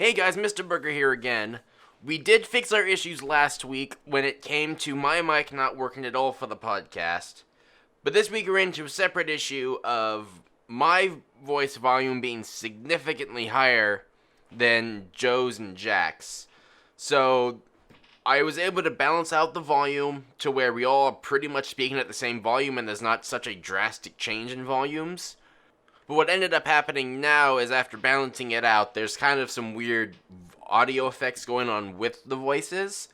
Hey guys, Mr. Burger here again. We did fix our issues last week when it came to my mic not working at all for the podcast. But this week we're into a separate issue of my voice volume being significantly higher than Joe's and Jack's. So I was able to balance out the volume to where we all are pretty much speaking at the same volume and there's not such a drastic change in volumes. But what ended up happening now is after balancing it out, there's kind of some weird audio effects going on with the voices.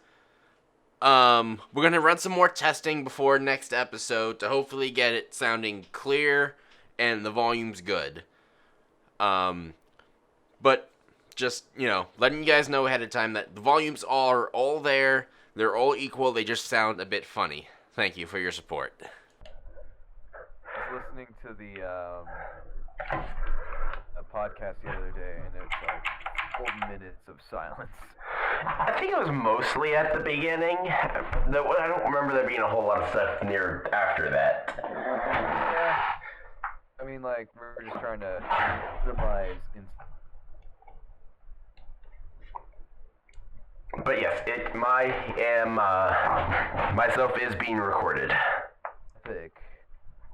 We're going to run some more testing before next episode to hopefully get it sounding clear and the volume's good. But just, letting you guys know ahead of time that the volumes are all there. They're all equal. They just sound a bit funny. Thank you for your support. I was listening to a podcast the other day, and it was like 4 minutes of silence. I think it was mostly at the beginning. I don't remember there being a whole lot of stuff near after that. Yeah. I mean, like, we're just trying to minimize. But yes, myself is being recorded.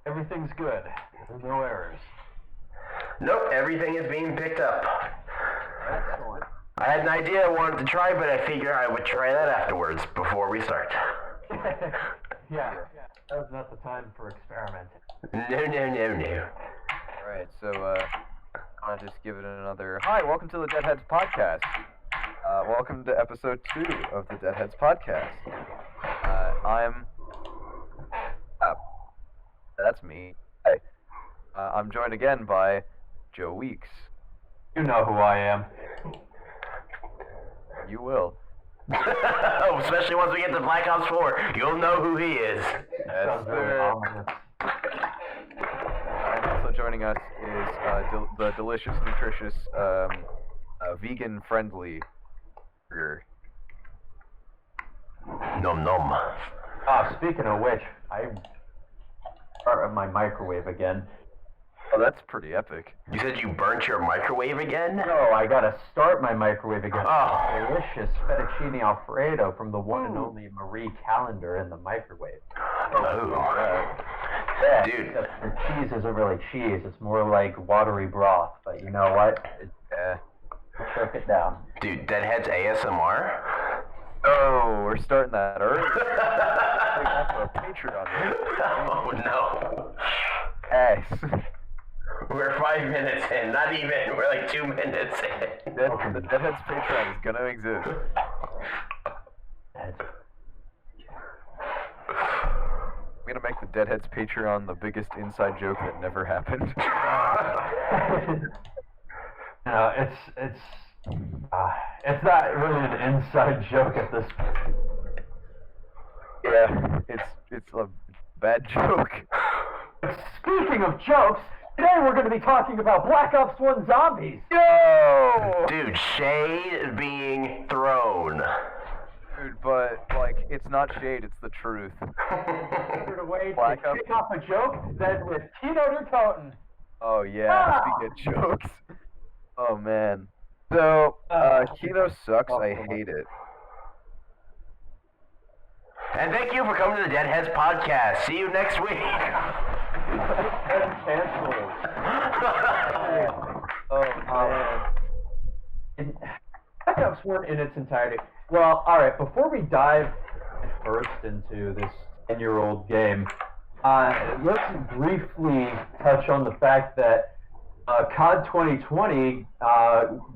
Everything's good. There's no errors. Nope, everything is being picked up. Excellent. I had an idea I wanted to try, but I figured I would try that afterwards before we start. Yeah, that was not the time for experimenting. No. Alright, so, I'll just give it another... Hi, welcome to the Dead Headz Podcast. Welcome to episode 2 of the Dead Headz Podcast. That's me. I'm joined again by Joe Weeks. You know who I am. You will. Especially once we get to Black Ops 4, you'll know who he is. Yes, sir. And also joining us is the delicious, nutritious, vegan-friendly burger. Nom nom. Speaking of which, I started my microwave again. Oh, that's pretty epic. You said you burnt your microwave again? No, I gotta start my microwave again. Oh. Delicious fettuccine alfredo from the one and only Marie Callender in the microwave. Oh. Yeah, Dude. except the cheese isn't really cheese. It's more like watery broth. But you know what? Choke it down. Dude, Dead Headz ASMR? Oh, we're starting that early. We have a Patreon. Oh no. Yes. We're 5 minutes in, not even. We're like 2 minutes in. The Dead Headz Patreon is gonna exist. I'm gonna make the Dead Headz Patreon the biggest inside joke that never happened. No, it's not really an inside joke at this point. Yeah, it's a bad joke. Speaking of jokes, today we're going to be talking about Black Ops 1 Zombies. Yo! Dude, shade being thrown. Dude, but, like, it's not shade, it's the truth. Figured a way Black to Ops. kick off a joke that with keynote toten. Oh, yeah, speaking of jokes. Oh, man. So, Kino sucks, I hate it. And thank you for coming to the Dead Headz Podcast. See you next week. Cancelled. Oh, man. Black Ops 1 in its entirety. Well, alright, before we dive first into this 10-year-old game, let's briefly touch on the fact that COD 2020,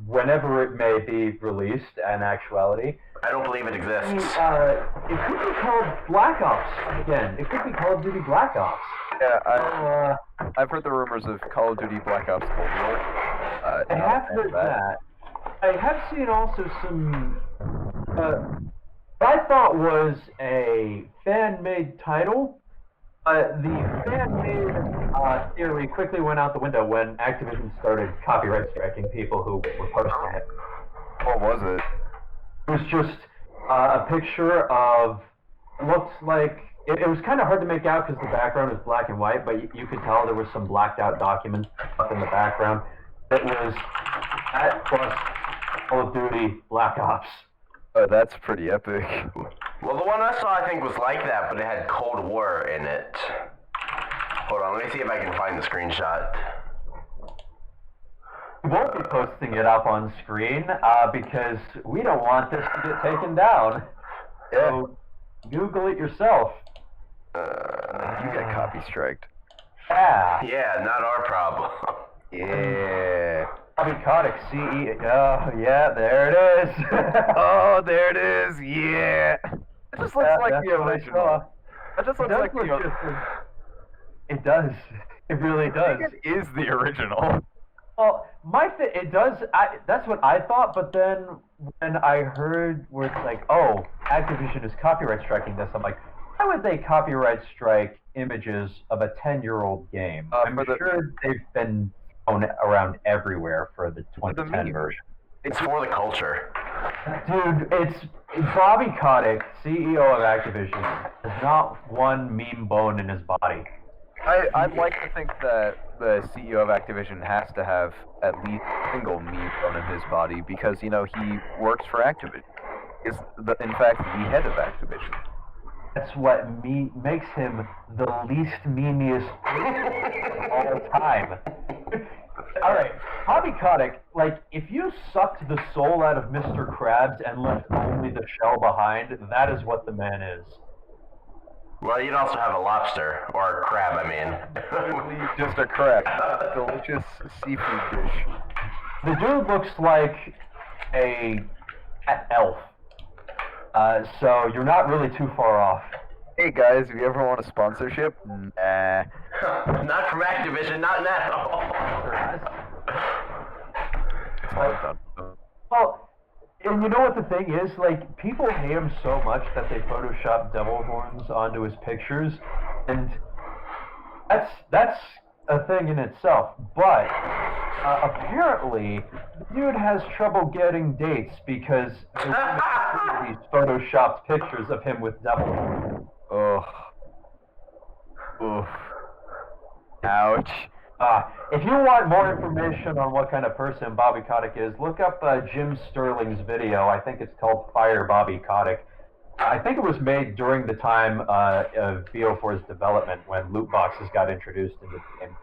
whenever it may be released in actuality, I don't believe it exists. it could be called Black Ops again. It could be Call of Duty Black Ops. Yeah, I've heard the rumors of Call of Duty Black Ops Cold War. I have heard that. I have seen also some, what I thought was a fan-made title. The fan-made theory quickly went out the window when Activision started copyright striking people who were posting it. What was it? It was just a picture of, looks like, it was kind of hard to make out because the background is black and white, but you could tell there was some blacked out documents up in the background. It was that plus Call of Duty Black Ops. Oh, that's pretty epic. Well, the one I saw I think was like that, but it had Cold War in it. Hold on, let me see if I can find the screenshot. We won't be posting it up on screen because we don't want this to get taken down. So Google it yourself. You get copy striked. Yeah. Yeah, not our problem. Yeah. Avicotic CE. Oh, yeah, there it is. Oh, there it is. Yeah. It just looks like that's the what I original. saw. It just It looks does like look the just as- It does. It really I does. think it is the original. Well, it does. That's what I thought, but then when I heard where it's like, oh, Activision is copyright striking this, I'm like, why would they copyright strike images of a 10-year-old game? I'm sure they've been thrown around everywhere for the 2010 version. It's for the culture. Dude, it's Bobby Kotick, CEO of Activision, has not one meme bone in his body. I'd like to think that the CEO of Activision has to have at least a single meme bone in his body because, you know, he works for Activision. Is in fact the head of Activision. That's what makes him the least memeiest of all time. Alright, Bobby Kotick, like, if you sucked the soul out of Mr. Krabs and left only the shell behind, that is what the man is. Well, you'd also have a lobster, or a crab, I mean. Literally just a crab. A delicious seafood dish. The dude looks like a elf. So you're not really too far off. Hey guys, if you ever want a sponsorship, nah. Not from Activision, not now. It's all done. Well, and you know what the thing is? Like, people hate him so much that they Photoshop devil horns onto his pictures, and that's a thing in itself. But apparently, the dude has trouble getting dates because these photoshopped pictures of him with devil horns. Ugh. Oof. Ouch. If you want more information on what kind of person Bobby Kotick is, look up Jim Sterling's video. I think it's called Fire Bobby Kotick. I think it was made during the time of BO4's development when loot boxes got introduced into the game.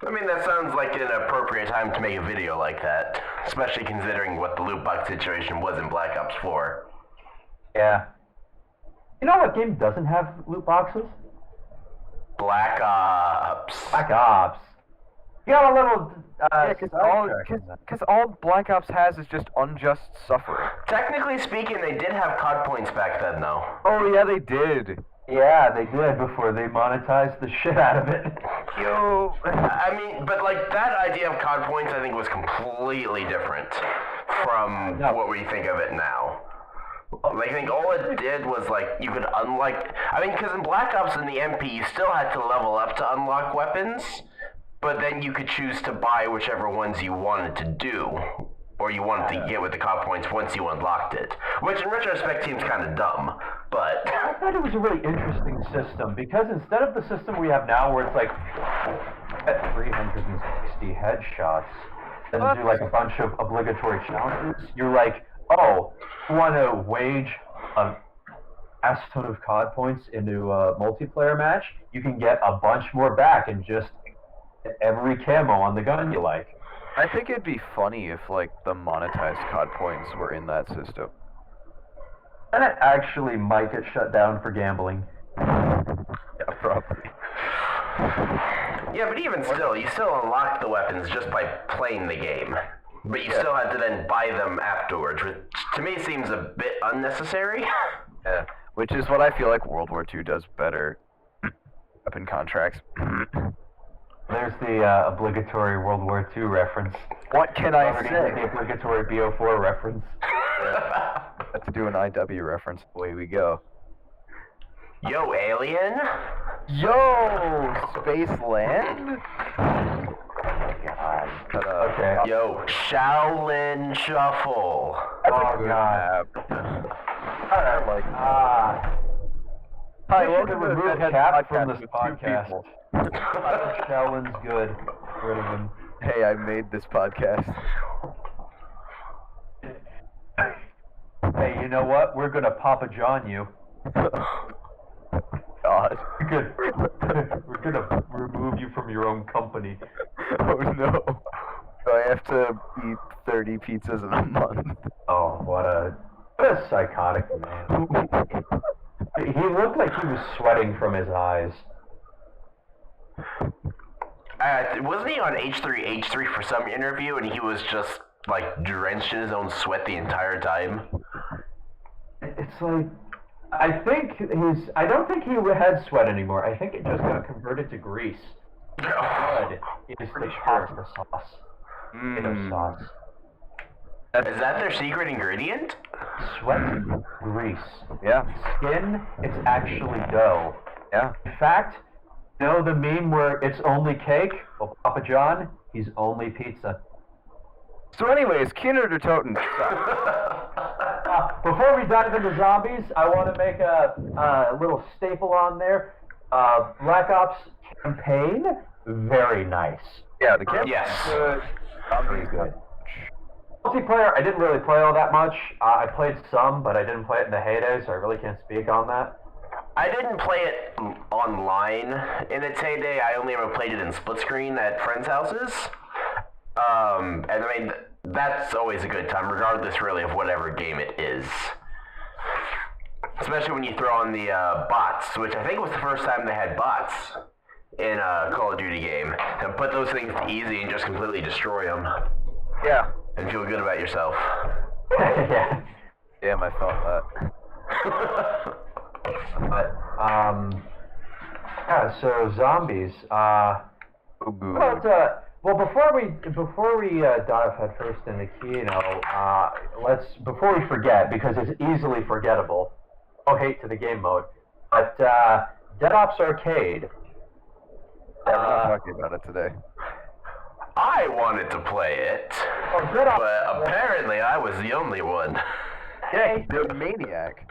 I mean, that sounds like an appropriate time to make a video like that, especially considering what the loot box situation was in Black Ops 4. Yeah. You know what game doesn't have loot boxes? Black Ops. Black Ops. You got a little. Because all Black Ops has is just unjust suffering. Technically speaking, they did have COD points back then, though. Oh yeah, they did. Yeah, they did before they monetized the shit out of it. Yo. I mean, but like that idea of COD points, I think was completely different from what we think of it now. Like, I think all it did was, like, you could unlock... I mean, because in Black Ops and the MP, you still had to level up to unlock weapons, but then you could choose to buy whichever ones you wanted to do, or you wanted to get with the COD points once you unlocked it. Which, in retrospect, seems kind of dumb, but... I thought it was a really interesting system, because instead of the system we have now, where it's like, at 360 headshots, and do, like, a bunch of obligatory challenges, you're like, oh, you want to wage a ass ton of COD points into a multiplayer match? You can get a bunch more back and just get every camo on the gun you like. I think it'd be funny if, like, the monetized COD points were in that system. And it actually might get shut down for gambling. Yeah, probably. Yeah, but even still, you still unlocked the weapons just by playing the game. But you still had to then buy them afterwards, which to me seems a bit unnecessary. Yeah, which is what I feel like World War II does better. Weapon contracts. There's the obligatory World War II reference. What can I Already say? The obligatory BO4 reference. Have to do an IW reference. Away we go. Yo, alien? Yo, Space Land? God. Okay. Yo, Shaolin Shuffle. That's Oh, a good God. map. I like Hi, Hi, we welcome should to the remove Dead Headz Cap Podcast from this with two podcast. people. Shaolin's good. rid of him. Hey, I made this podcast. Hey, you know what? We're gonna Papa John you. God. We're gonna remove you from your own company. Oh no. So I have to eat 30 pizzas in a month. Oh, what a psychotic man. He looked like he was sweating from his eyes. Wasn't he on H3 for some interview, and he was just like drenched in his own sweat the entire time? It's like, I don't think he had sweat anymore. I think it just got converted to grease. Blood is the pasta sauce. Tomato sauce. Is that their secret ingredient? Sweat, grease. Yeah. Skin, it's actually dough. Yeah. In fact, you know the meme where it's only cake? Well, Papa John, he's only pizza. So anyways, Keener to Toten. Before we dive into zombies, I want to make a little staple on there. Black Ops campaign, very nice. Yeah, the campaign. Yes. Good. Very good. Multiplayer, I didn't really play all that much. I played some, but I didn't play it in the heyday, so I really can't speak on that. I didn't play it online in its heyday. I only ever played it in split screen at friends' houses. And I mean, that's always a good time, regardless really of whatever game it is. Especially when you throw on the bots, which I think was the first time they had bots in a Call of Duty game, and put those things to easy and just completely destroy them. Yeah. And feel good about yourself. Yeah. Damn, I felt that. But, yeah, so zombies, well, before we dive headfirst into Kino, before we forget, because it's easily forgettable, no hate to the game mode, but, Dead Ops Arcade. I'm not talking about it today. I wanted to play it, but apparently I was the only one. Yeah, you're a maniac.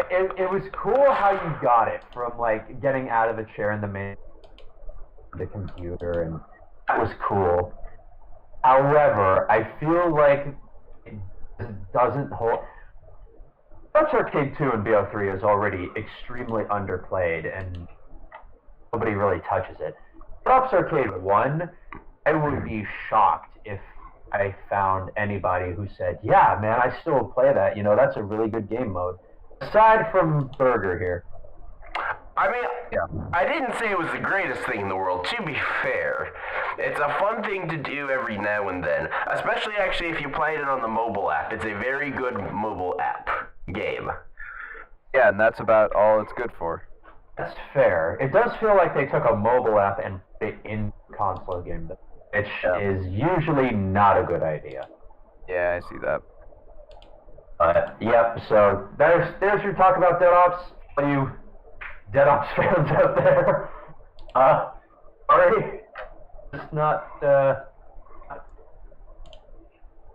It was cool how you got it from like getting out of the chair in the computer, and that was cool. However, I feel like it doesn't hold. Dutch Arcade 2 and BO3 is already extremely underplayed, and nobody really touches it. Ops Arcade 1, I would be shocked if I found anybody who said, yeah, man, I still play that. You know, that's a really good game mode. Aside from Burger here. I mean, I didn't say it was the greatest thing in the world, to be fair. It's a fun thing to do every now and then, especially actually if you play it on the mobile app. It's a very good mobile app game. Yeah, and that's about all it's good for. That's fair. It does feel like they took a mobile app and put it in console game, which is usually not a good idea. Yeah, I see that. Yep, so there's your talk about Dead Ops. All you Dead Ops fans out there. Sorry. It's not,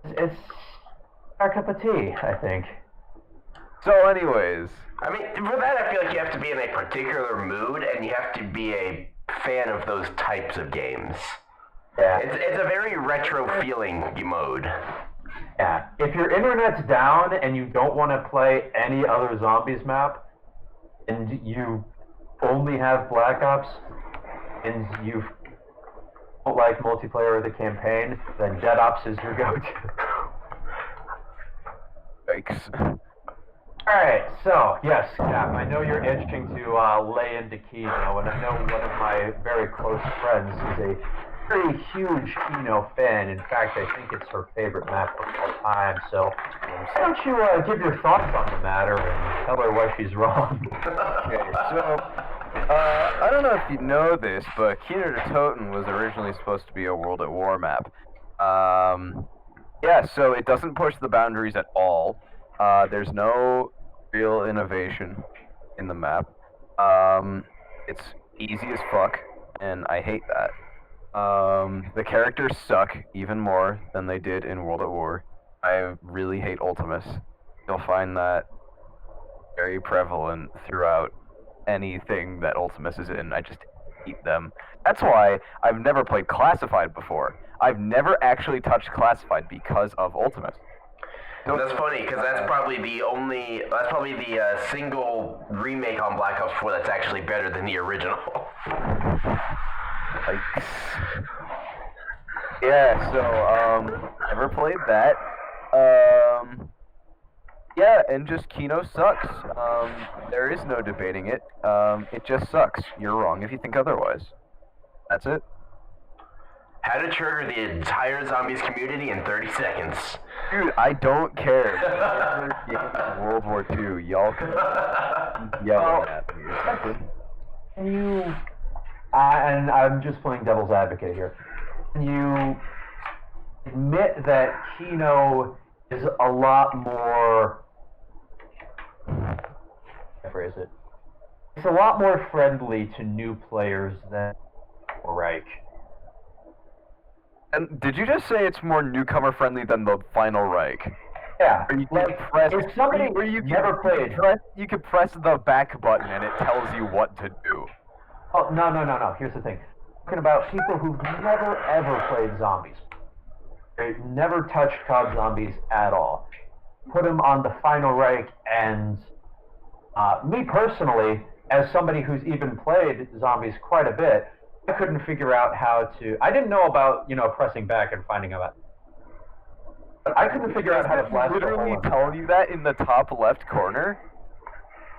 it's our cup of tea, I think. So anyways. I mean, for that I feel like you have to be in a particular mood, and you have to be a fan of those types of games. Yeah. It's a very retro feeling mode. Yeah. If your internet's down and you don't want to play any other zombies map, and you only have Black Ops, and you don't like multiplayer or the campaign, then Dead Ops is your go-to. Yikes. Alright, so, yes, Cap, I know you're itching to lay into Kino, and I know one of my very close friends is a very huge Kino fan. In fact, I think it's her favorite map of all time, so why don't you give your thoughts on the matter and tell her why she's wrong? Okay, so, I don't know if you know this, but Keener to Toten was originally supposed to be a World at War map. Yeah, so it doesn't push the boundaries at all. There's no real innovation in the map. It's easy as fuck, and I hate that. The characters suck even more than they did in World at War. I really hate Ultimus. You'll find that very prevalent throughout anything that Ultimus is in. I just beat them. That's why I've never played Classified before. I've never actually touched Classified because of Ultimate. That's funny, because that's probably the single remake on Black Ops 4 that's actually better than the original. Yeah, so, never played that. Yeah, and just Kino sucks. There is no debating it. It just sucks. You're wrong if you think otherwise. That's it. How to trigger the entire zombies community in 30 seconds. Dude, I don't care. World War II, y'all can yell at me or something. Can you, and I'm just playing devil's advocate here, can you admit that Kino is a lot more, how do I phrase it? It's a lot more friendly to new players than Reich. And did you just say it's more newcomer friendly than the Final Reich? Yeah, Or you can press, if somebody where you never played. You can press the back button and it tells you what to do. Oh, no. Here's the thing. Talking about people who've never ever played zombies. They never touched COD Zombies at all. Put them on the Final Reich, and me personally, as somebody who's even played zombies quite a bit, I couldn't figure out how to. I didn't know about, pressing back and finding out. But I couldn't figure out how to blast a literally hole. tell you that in the top left corner?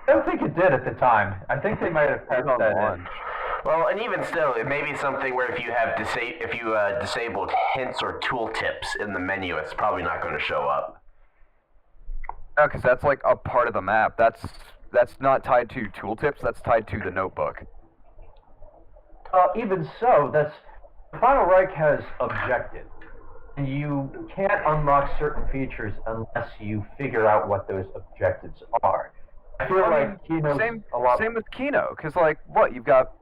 I don't think it did at the time. I think they might have passed on that in. launch. Well, and even still, it may be something where if you have disabled hints or tooltips in the menu, it's probably not going to show up. No, because that's like a part of the map. That's not tied to tooltips. That's tied to the notebook. Even so, the Final Reich has objectives. And you can't unlock certain features unless you figure out what those objectives are. I feel like Kino's a lot. Same with Kino, because you've got.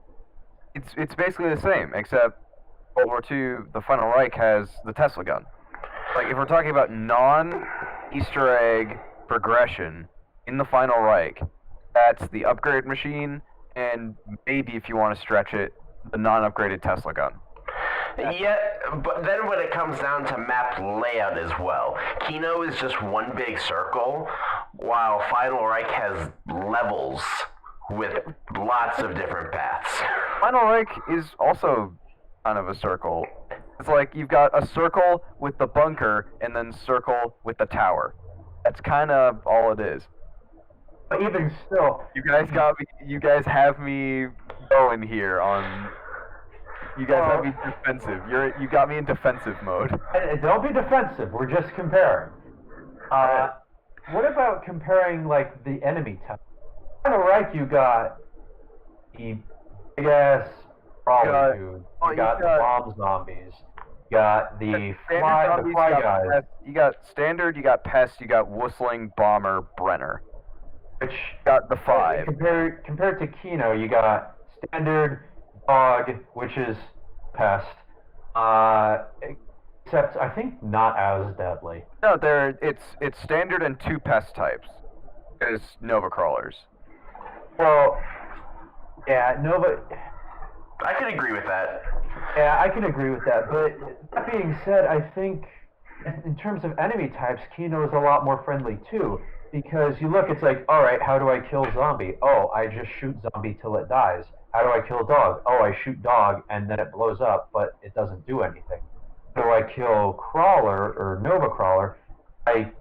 It's basically the same, except World War II, the Final Reich has the Tesla gun. Like, if we're talking about non-Easter egg progression in the Final Reich, that's the upgrade machine, and maybe if you want to stretch it, the non-upgraded Tesla gun. Yeah, but then when it comes down to map layout as well, Kino is just one big circle, while Final Reich has levels with lots of different paths. Final Reich is also kind of a circle. It's like you've got a circle with the bunker and then circle with the tower. That's kind of all it is. But even still, You guys have me going here on. You guys have me defensive. You got me in defensive mode. don't be defensive. We're just comparing. What about comparing the enemy type? Final Reich, you got the big ass crawler dude. You got the bomb zombies. You got the fly guys. You got standard. You got pest. You got whistling bomber Brenner. Which got the 5. Compared to Kino, you got standard, dog, which is pest. Except I think not as deadly. No, it's standard and 2 pest types. There's Nova crawlers. Well, yeah, Nova. I could agree with that. Yeah, I can agree with that. But that being said, I think in terms of enemy types, Kino is a lot more friendly too. Because you look, it's like, all right, how do I kill zombie? Oh, I just shoot zombie till it dies. How do I kill dog? Oh, I shoot dog and then it blows up, but it doesn't do anything. How do I kill crawler or Nova crawler? I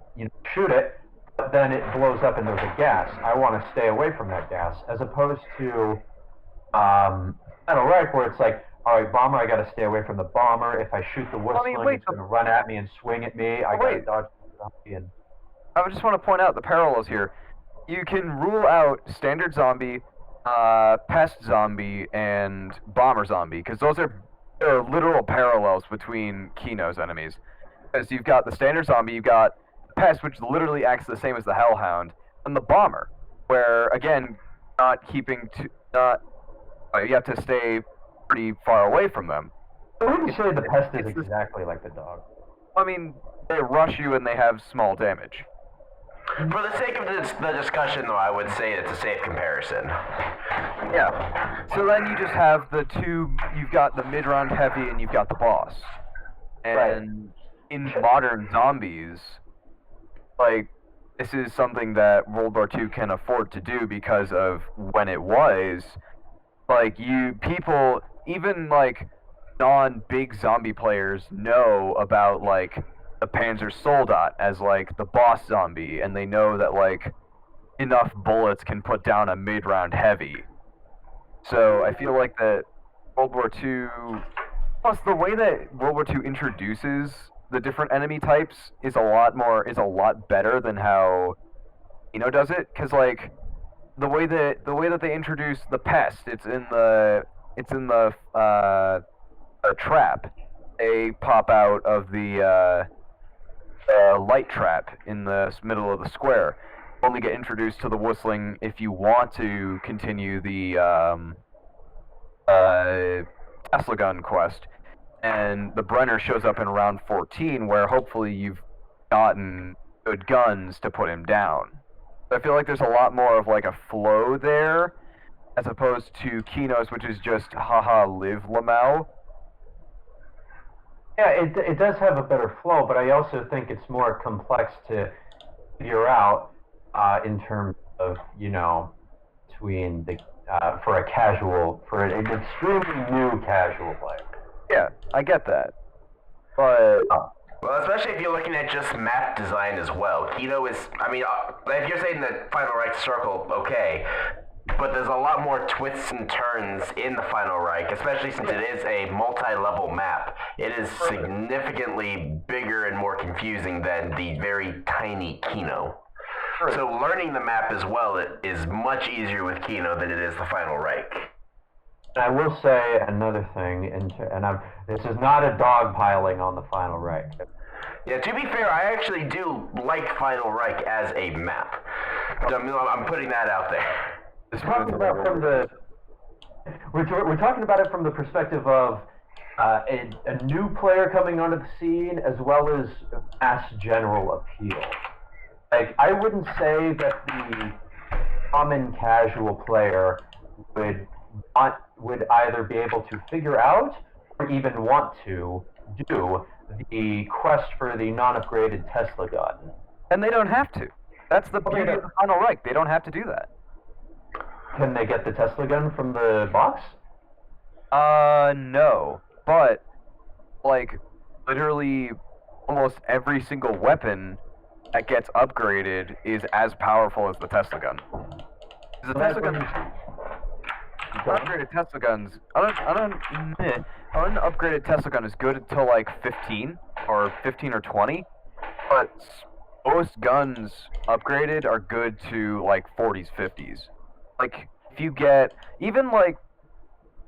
shoot it, but then it blows up and there's a gas. I want to stay away from that gas, as opposed to Final Reich, where it's like, all right, bomber, I got to stay away from the bomber. If I shoot the whistling, it's going to run at me and swing at me. I got to dodge the zombie and. I just want to point out the parallels here. You can rule out standard zombie, pest zombie, and bomber zombie, because there are literal parallels between Kino's enemies. Because you've got the standard zombie, you've got pest, which literally acts the same as the hellhound, and the bomber, where again, you have to stay pretty far away from them. I wouldn't say the pest is exactly like the dog. I mean, they rush you and they have small damage. For the sake of the discussion, though, I would say it's a safe comparison. Yeah. So then you just have the two. You've got the mid-round heavy, and you've got the boss. And in modern zombies, like, this is something that World War II can afford to do because of when it was. Like, people, even, like, non-big zombie players know about, like, the Panzer Soldat as, like, the boss zombie, and they know that, like, enough bullets can put down a mid-round heavy. So I feel like that World War II, plus the way that World War II introduces the different enemy types is a lot better than how does it, because like the way that they introduce the pest, it's in the trap. They pop out of the light trap in the middle of the square. Only get introduced to the whistling if you want to continue the Tesla gun quest. And the Brenner shows up in round 14, where hopefully you've gotten good guns to put him down. So I feel like there's a lot more of like a flow there, as opposed to Kino's, which is just haha live Lamau. Yeah, it does have a better flow, but I also think it's more complex to figure out in terms of between the for an extremely new casual player. Yeah, I get that. But well, especially if you're looking at just map design as well. Kino is, if you're saying the Final Reich circle, okay, but there's a lot more twists and turns in the Final Reich, especially since it is a multi-level map. It is significantly bigger and more confusing than the very tiny Kino. So learning the map as well is much easier with Kino than it is the Final Reich. I will say another thing, this is not a dogpiling on the Final Reich. Yeah, to be fair, I actually do like Final Reich as a map. I'm putting that out there. We're talking about it from the perspective of a new player coming onto the scene, as well as mass general appeal. Like, I wouldn't say that the common casual player would either be able to figure out or even want to do the quest for the non-upgraded Tesla gun. And they don't have to. That's the beauty of the Final Reich. They don't have to do that. Can they get the Tesla gun from the box? No. But, like, literally almost every single weapon that gets upgraded is as powerful as the Tesla gun. The Tesla gun... Unupgraded Tesla guns. Unupgraded Tesla gun is good until like 15 or 20, but most guns upgraded are good to like 40s, 50s. Like if you get even like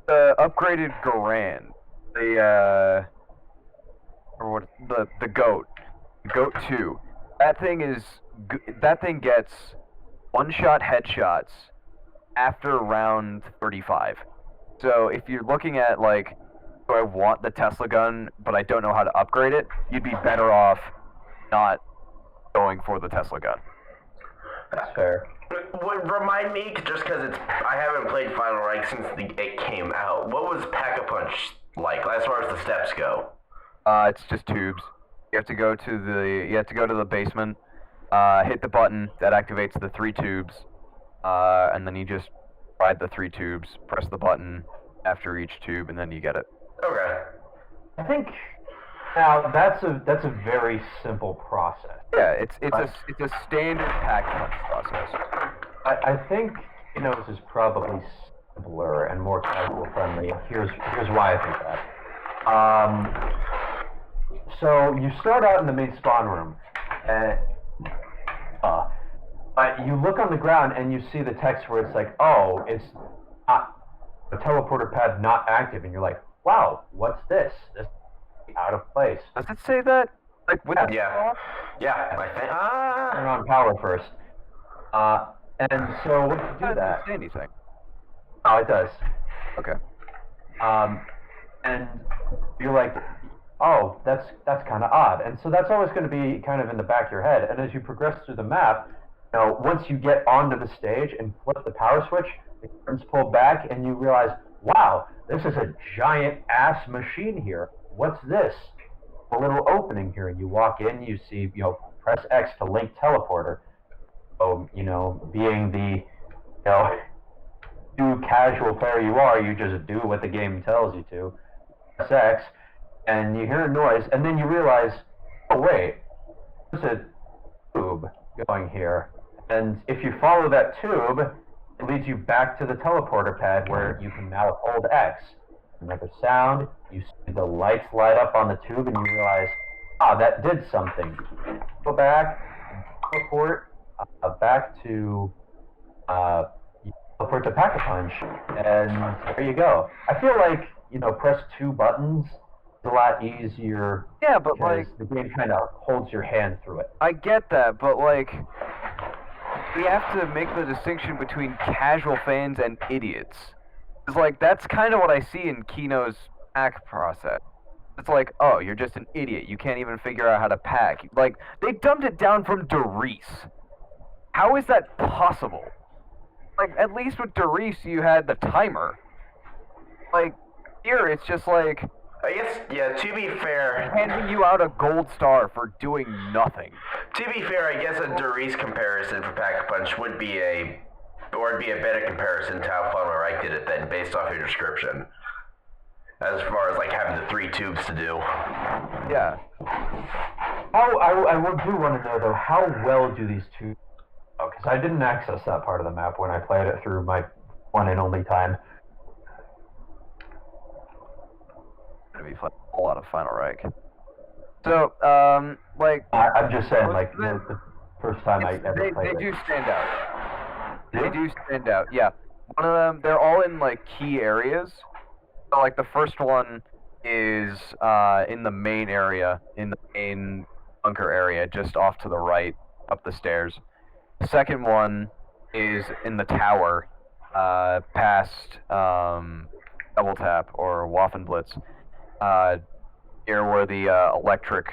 the upgraded Garand, the Goat 2. That thing gets one-shot headshots after round 35. So if you're looking at like, do I want the Tesla gun but I don't know how to upgrade it, you'd be better off not going for the Tesla gun. That's fair. Would remind me, just because I haven't played Final Reich since it came out. What was Pack-a-Punch like as far as the steps go? It's just tubes. You have to go to the basement, hit the button that activates the 3 tubes. And then you just ride the 3 tubes, press the button after each tube, and then you get it. Okay. I think now that's a very simple process. Yeah, it's a standard pack-punch process. I think this is probably simpler and more casual friendly. Here's why I think that. So you start out in the main spawn room, and you look on the ground and you see the text where it's like, oh, it's not, the teleporter pad not active, and you're like, wow, what's this? This is out of place. Does it say that? Like with Yeah, I think. Turn on power first. And so when you do that, doesn't say anything. Oh, it does. Okay. And you're like, oh, that's kind of odd. And so that's always going to be kind of in the back of your head. And as you progress through the map, once you get onto the stage and flip the power switch, the curtains pull back, and you realize, wow, this is a giant-ass machine here. What's this? A little opening here, and you walk in, you see, press X to link teleporter. So, being the, too casual player you are, you just do what the game tells you to. Press X, and you hear a noise, and then you realize, oh wait, there's a tube going here. And if you follow that tube, it leads you back to the teleporter pad where you can now hold X. You make a sound, you see the lights light up on the tube, and you realize, that did something. Go back, teleport back to teleport to Pack-a-Punch, and there you go. I feel like, press 2 buttons is a lot easier. Yeah, but the game kind of holds your hand through it. I get that, but we have to make the distinction between casual fans and idiots. It's that's kind of what I see in Kino's pack process. It's oh, you're just an idiot. You can't even figure out how to pack. They dumbed it down from Darice. How is that possible? At least with Darice, you had the timer. Here, it's just I guess, yeah, to be fair... handing you out a gold star for doing nothing. To be fair, I guess a Darice comparison for Pack-a-Punch would be a better comparison to how Fun Right did it then, based off your description. As far as, having the 3 tubes to do. Yeah. I do want to know, though, how well do these two... because I didn't access that part of the map when I played it through my one and only time. Gonna be a lot of Final Reich. So, I'm just saying, the first time I ever played it. They do stand out. They do stand out, yeah. One of them, they're all in, key areas. So, the first one is in the main area, in the main bunker area, just off to the right, up the stairs. The second one is in the tower, past Double Tap or Waffenblitz, near where the electric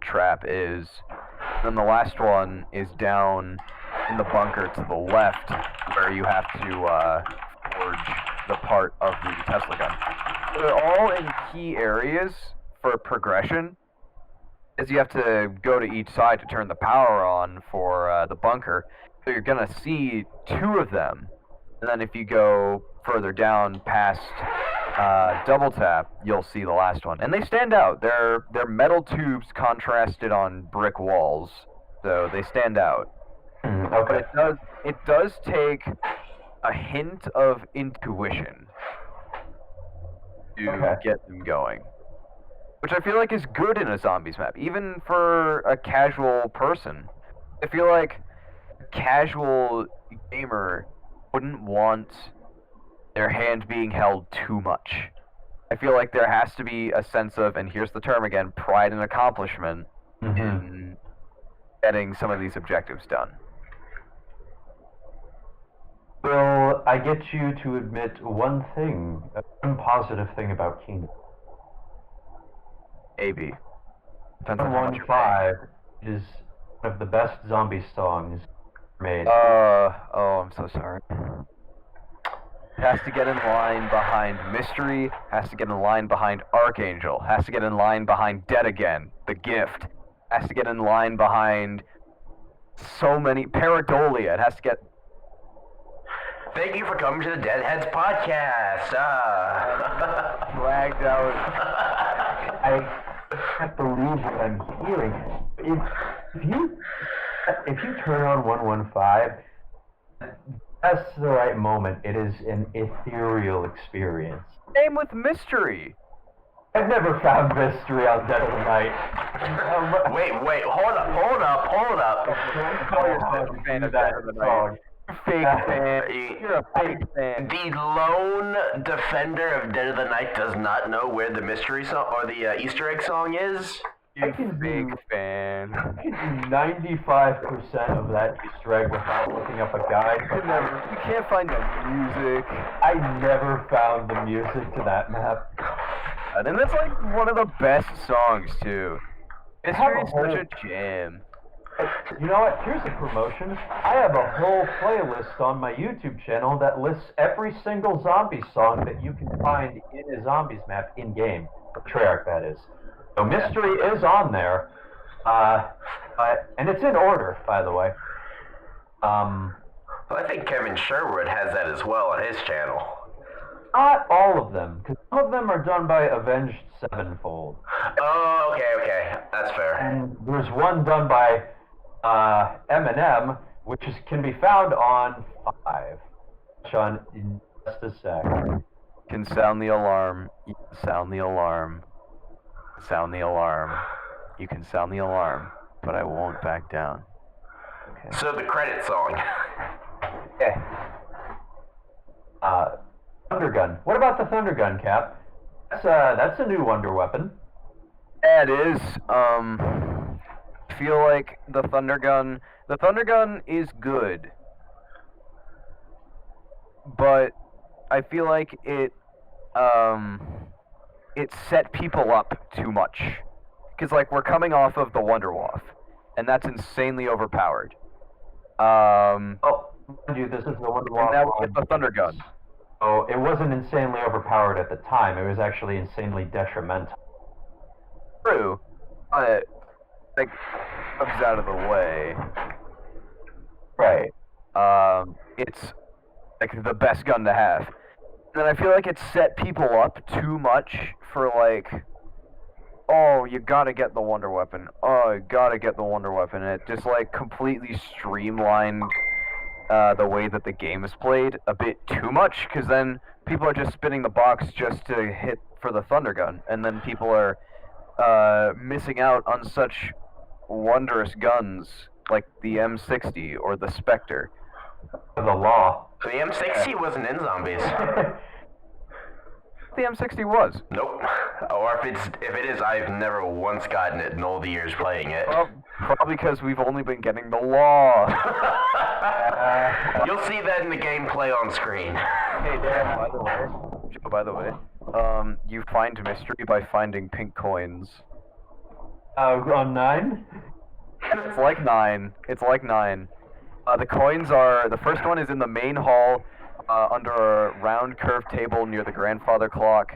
trap is. Then the last one is down in the bunker to the left, where you have to forge the part of the Tesla gun. So they're all in key areas for progression, as you have to go to each side to turn the power on for the bunker. So you're gonna see 2 of them, and then if you go further down past Double Tap, you'll see the last one. And they stand out. They're metal tubes contrasted on brick walls, so they stand out. Okay. But it does take a hint of intuition to get them going. Which I feel like is good in a zombies map, even for a casual person. I feel like a casual gamer wouldn't want their hand being held too much. I feel like there has to be a sense of, and here's the term again, pride and accomplishment in getting some of these objectives done. Will I get you to admit one positive thing about Kino? AB. 115 is one of the best zombie songs made. I'm so sorry. Has to get in line behind Mystery, has to get in line behind Archangel, has to get in line behind Dead Again, The Gift, has to get in line behind so many, Paradolia, it has to get... Thank you for coming to the Dead Headz Podcast. Dragged out. I can't believe what I'm hearing. If you turn on 115, that's the right moment. It is an ethereal experience. Same with Mystery. I've never found Mystery on Dead of the Night. Wait, hold up. Don't call yourself a fan of Dead of the Night. Fake fan. You're a fake fan. The lone defender of Dead of the Night does not know where the mystery song or the Easter egg song is. You fake fan. I can do 95% of that Easter egg without looking up a guide. You can't find the music. I never found the music to that map. And that's like one of the best songs too. Mystery is such a jam. You know what? Here's a promotion. I have a whole playlist on my YouTube channel that lists every single zombie song that you can find in a zombies map in-game. Treyarch, that is. So Mystery is on there. And it's in order, by the way. Well, I think Kevin Sherwood has that as well on his channel. Not all of them, because some of them are done by Avenged Sevenfold. Oh, okay. That's fair. And there's one done by Eminem, which can be found on 5. Sean, in just a sec. Can sound the alarm. You can sound the alarm. Sound the alarm. You can sound the alarm, but I won't back down. Okay. So the credit song. Okay. Thunder Gun. What about the Thunder Gun, Cap? That's a new wonder weapon. Yeah, it is. I feel like the Thunder Gun is good, but I feel like it set people up too much. Because, like, we're coming off of the Wonderwaff, and that's insanely overpowered. Mind you, this is the Wonderwaff. And now we get the Thunder Gun. Oh, it wasn't insanely overpowered at the time. It was actually insanely detrimental. True, but like comes out of the way. Right. It's like the best gun to have. And I feel like it set people up too much for like, oh, you gotta get the wonder weapon. Oh, you gotta get the wonder weapon. And it just like completely streamlined the way that the game is played a bit too much, because then people are just spinning the box just to hit for the Thunder Gun, and then people are missing out on such wondrous guns like the M60 or the Spectre. The law. The M60 wasn't in zombies. The M60 was. Nope. Or if it is, I've never once gotten it in all the years playing it. Probably because we've only been getting the law. You'll see that in the gameplay on screen. Hey, Dan, by the way, you find mystery by finding pink coins. On 9? It's like 9. The coins are, the first one is in the main hall, under a round curved table near the grandfather clock.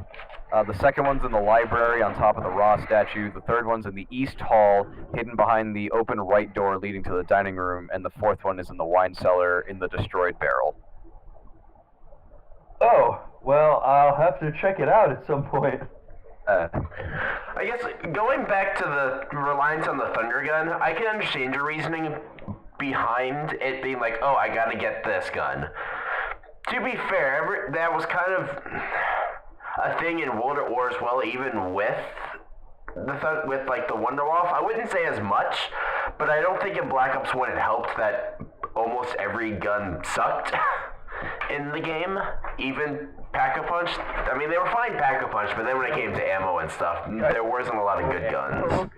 The second one's in the library on top of the Raw statue. The third one's in the east hall, hidden behind the open right door leading to the dining room. And the fourth one is in the wine cellar in the destroyed barrel. Oh, well, I'll have to check it out at some point. I guess going back to the reliance on the Thunder Gun, I can understand your reasoning behind it being like, oh, I gotta get this gun. To be fair, that was kind of a thing in World at War as well, even with like the Wonderwaff. I wouldn't say as much, but I don't think in Black Ops 1 it helped that almost every gun sucked in the game, even Pack-a-Punch. I mean, they were fine Pack-a-Punch, but then when it came to ammo and stuff, there wasn't a lot of good guns.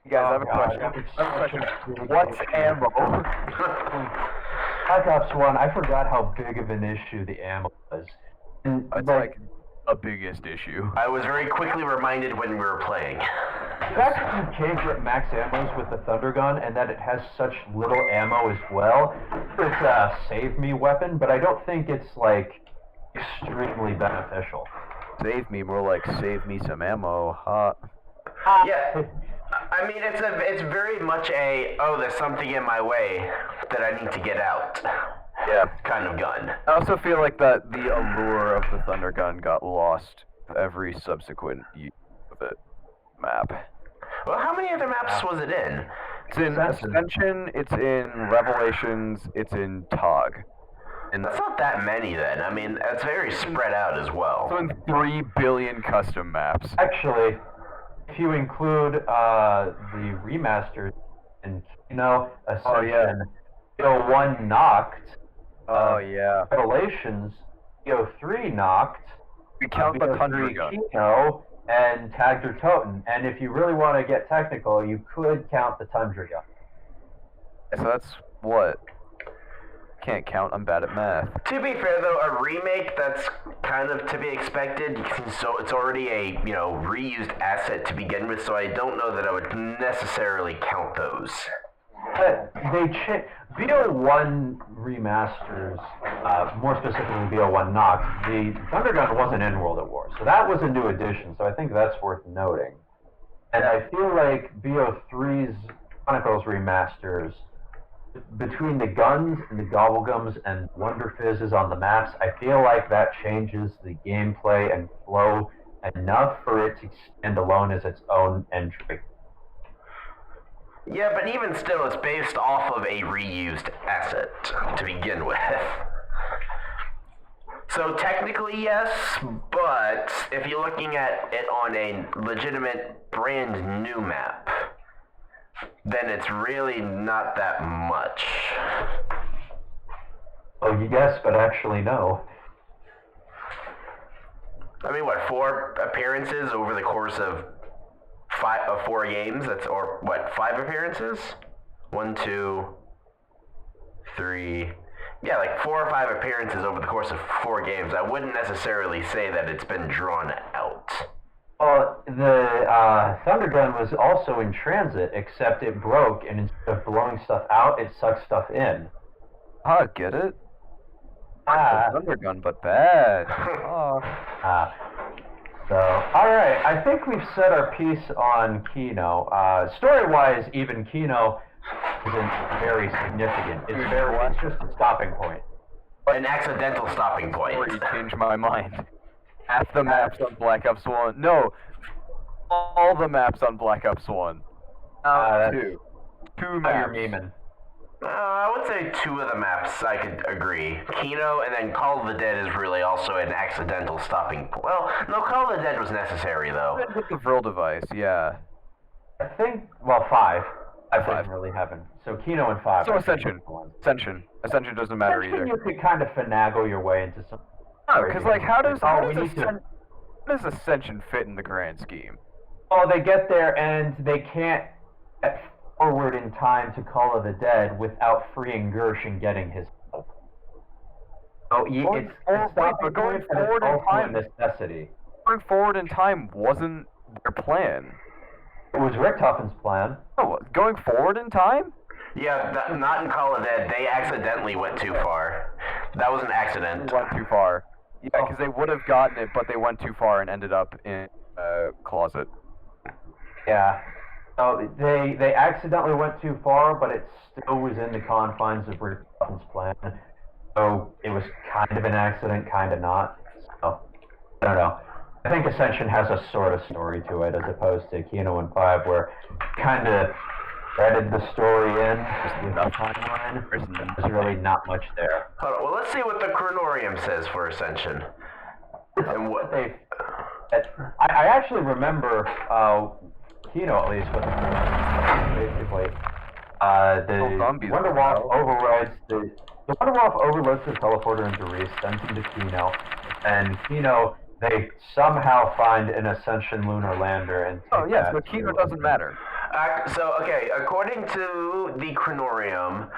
You guys, I have a question. What's ammo? Black Ops 1, I forgot how big of an issue the ammo was. And, it's like the biggest issue. I was very quickly reminded when we were playing. The fact that you can't get max ammos with the Thunder Gun and that it has such little ammo as well, it's a save me weapon, but I don't think it's like extremely beneficial. Save me, more like save me some ammo, huh? Yeah. I mean, it's very much there's something in my way that I need to get out. Yeah. Kind of gun. I also feel like that the allure of the Thunder Gun got lost every subsequent use of it map. Well, how many other maps was it in? It's in Ascension, it's in Revelations, it's in TOG. And that's not that many then. I mean, it's very spread out as well. So in 3 billion custom maps. Actually, if you include the remasters and Ascension, BO1 knocked. Revelations, BO3 knocked. We count the Thunder Gun. Kino, and Tagged or Toten. And if you really want to get technical, you could count the Tundra Gun. So that's what? Can't count, I'm bad at math. To be fair though, a remake that's kind of to be expected, so it's already a reused asset to begin with, so I don't know that I would necessarily count those. BO1 remasters, more specifically BO1 Nox, the Thundergun wasn't in World at War, so that was a new addition, so I think that's worth noting. And I feel like BO3's Chronicles remasters, between the guns and the gobblegums and wonder fizzes on the maps, I feel like that changes the gameplay and flow enough for it to stand alone as its own entry. Yeah, but even still, it's based off of a reused asset to begin with. So technically, yes, but if you're looking at it on a legitimate brand new map, then it's really not that much. Well, you guess, but actually no. I mean, what, 4 appearances over the course of 4 games? That's, or what, 5 appearances? 1, 2, 3. Yeah, like 4 or 5 appearances over the course of 4 games. I wouldn't necessarily say that it's been drawn out. Well, the Thundergun was also in transit, except it broke, and instead of blowing stuff out, it sucked stuff in. Ah, get it? Thundergun, but bad. So, alright, I think we've said our piece on Kino. Story-wise, even Kino isn't very significant. It's just a stopping point. An accidental stopping point. Already changed my mind. Half the maps on Black Ops 1. No, all the maps on Black Ops 1. 2. 2 maps. You're memeing. I would say 2 of the maps I could agree. Kino and then Call of the Dead is really also an accidental stopping point. Well, no, Call of the Dead was necessary though. With the Vril device, yeah. I think, well, 5. I didn't really happen. So Kino and 5. So Ascension. Ascension doesn't matter either. You could kind of finagle your way into some... No, because like, how does Ascension fit in the grand scheme? Oh, they get there and they can't get forward in time to Call of the Dead without freeing Gersh and getting his help. So it's stopping point, but it's also a necessity. Going forward in time wasn't their plan. It was Richtofen's plan. Oh, going forward in time? Yeah, not in Call of the Dead. They accidentally went too far. That was an accident. Went too far. Yeah, because they would have gotten it, but they went too far and ended up in a closet. Yeah. So they accidentally went too far, but it still was in the confines of Richtofen's plan. So it was kind of an accident, kind of not. So, I don't know. I think Ascension has a sort of story to it, as opposed to Kino and 5, where kind of threaded the story in, just with the timeline. There's really not much there. Hold on, well, let's see what the Chronorium says for Ascension. And what I actually remember Kino, at least, what basically the Wonderwolf overrides the Wonderwolf overloads the teleporter into Reese, sends him to Kino, and Kino, they somehow find an Ascension lunar lander and take so Kino doesn't matter. Okay, according to the Chronorium,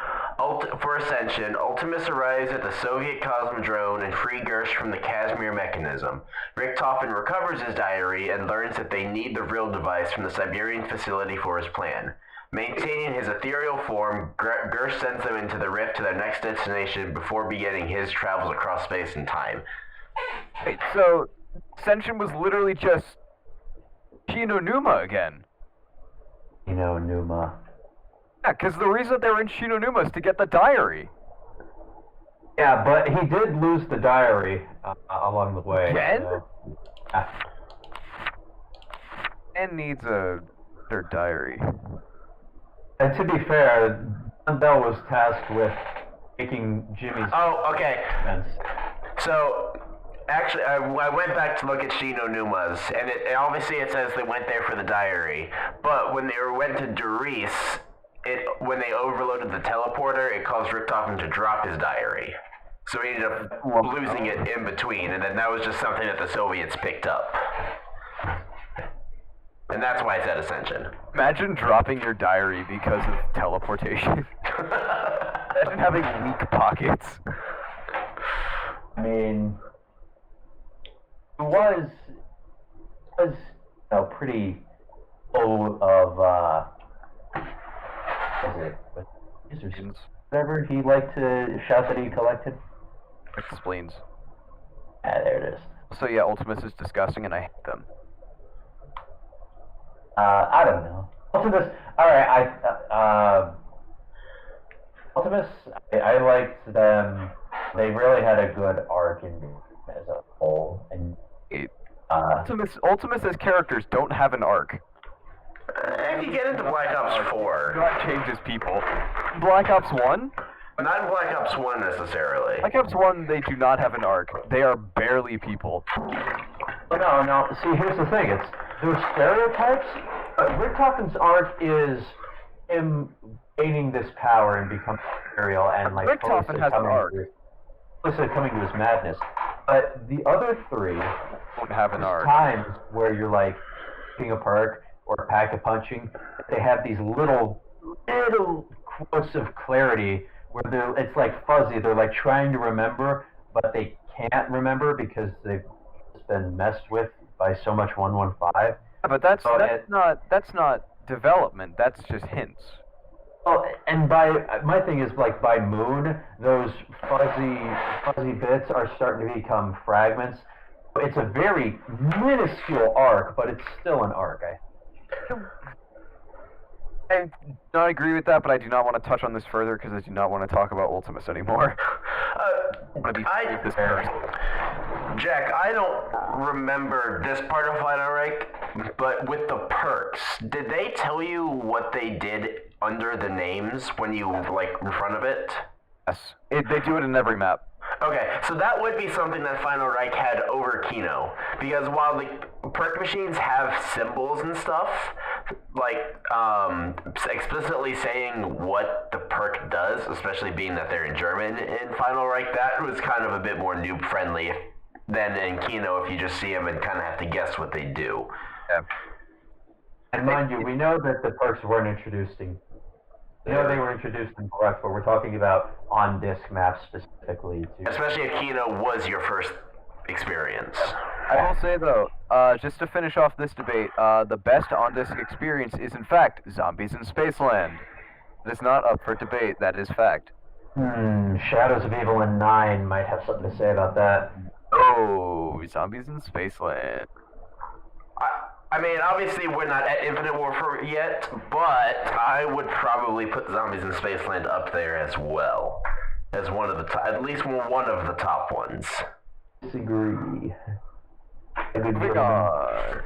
for Ascension, Ultimus arrives at the Soviet Cosmodrome and free Gersh from the Casimir mechanism. Richtofen recovers his diary and learns that they need the Vril device from the Siberian facility for his plan. Maintaining his ethereal form, Gersh sends them into the rift to their next destination before beginning his travels across space and time. Wait, so Ascension was literally just Kino Numa again. Kino Numa. Yeah, because the reason they were in Kino Numa is to get the diary. Yeah, but he did lose the diary along the way. Again? So, And needs their diary. And to be fair, Don Bell was tasked with taking Jimmy's... Oh, okay. Defense. So, actually, I went back to look at Shino Numa's, and obviously it says they went there for the diary. But when they went to Doris, when they overloaded the teleporter, it caused Richtofen to drop his diary. So he ended up losing it in between, and then that was just something that the Soviets picked up. And that's why it's at Ascension. Imagine dropping your diary because of teleportation. Imagine having weak pockets. I mean, it was pretty full of Whatever he liked to shout that he collected. Explains. Ah, there it is. So yeah, Ultimus is disgusting, and I hate them. I don't know. Ultimus. All right. Ultimus. I liked them. They really had a good arc as a whole, and Ultimus as characters don't have an arc. If you get into Black Ops 4. God changes people. Black Ops 1? Not in Black Ops 1 necessarily. Black Ops 1, they do not have an arc. They are barely people. No. See, here's the thing. It's those stereotypes. Rick Toffin's arc is him gaining this power and becoming imperial and like Rick Toffin has an arc. Coming to his madness. But the other three don't have an arc. Times where you're like picking a perk or pack a punching, they have these little quotes of clarity where it's like fuzzy. They're like trying to remember, but they can't remember because they've just been messed with by so much 115. Yeah, but that's not development. That's just hints. Well, and my thing is like by Moon, those fuzzy bits are starting to become fragments. It's a very minuscule arc, but it's still an arc. I do not agree with that, but I do not want to touch on this further because I do not want to talk about Ultimus anymore. Jack, I don't remember this part of Final Rank, but with the perks, did they tell you what they did under the names when you, like, in front of it? Yes. They do it in every map. Okay, so that would be something that Final Rank had over Kino, because while the perk machines have symbols and stuff, like explicitly saying what the perk does, especially being that they're in German in Final Rank, that was kind of a bit more noob friendly than in Kino if you just see them and kind of have to guess what they do. Yeah. And mind you, we know that the perks weren't introduced in. We know they were introduced in Correct, but we're talking about on-disc maps specifically. Especially if Kino was your first experience. I will say though, just to finish off this debate, the best on-disc experience is in fact Zombies in Spaceland. It is not up for debate, that is fact. Shadows of Evil and 9 might have something to say about that. Oh, Zombies in Spaceland. I mean, obviously we're not at Infinite Warfare yet, but I would probably put Zombies in Spaceland up there as well. As one of the at least one of the top ones. Disagree. Moving on.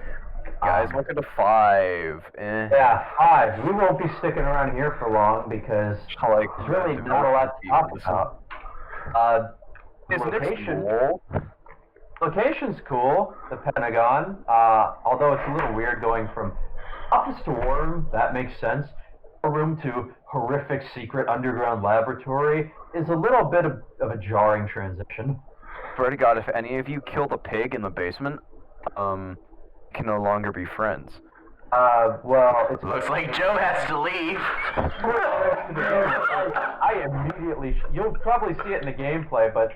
Guys, look at the 5. Yeah, 5. We won't be sticking around here for long because there's really not a lot to talk about. Location's cool, the Pentagon, although it's a little weird going from office to war room, that makes sense. War room to horrific secret underground laboratory is a little bit of a jarring transition. Swear to God, if any of you kill the pig in the basement, can no longer be friends. Well, it looks like Joe has to leave. I immediately, you'll probably see it in the gameplay, but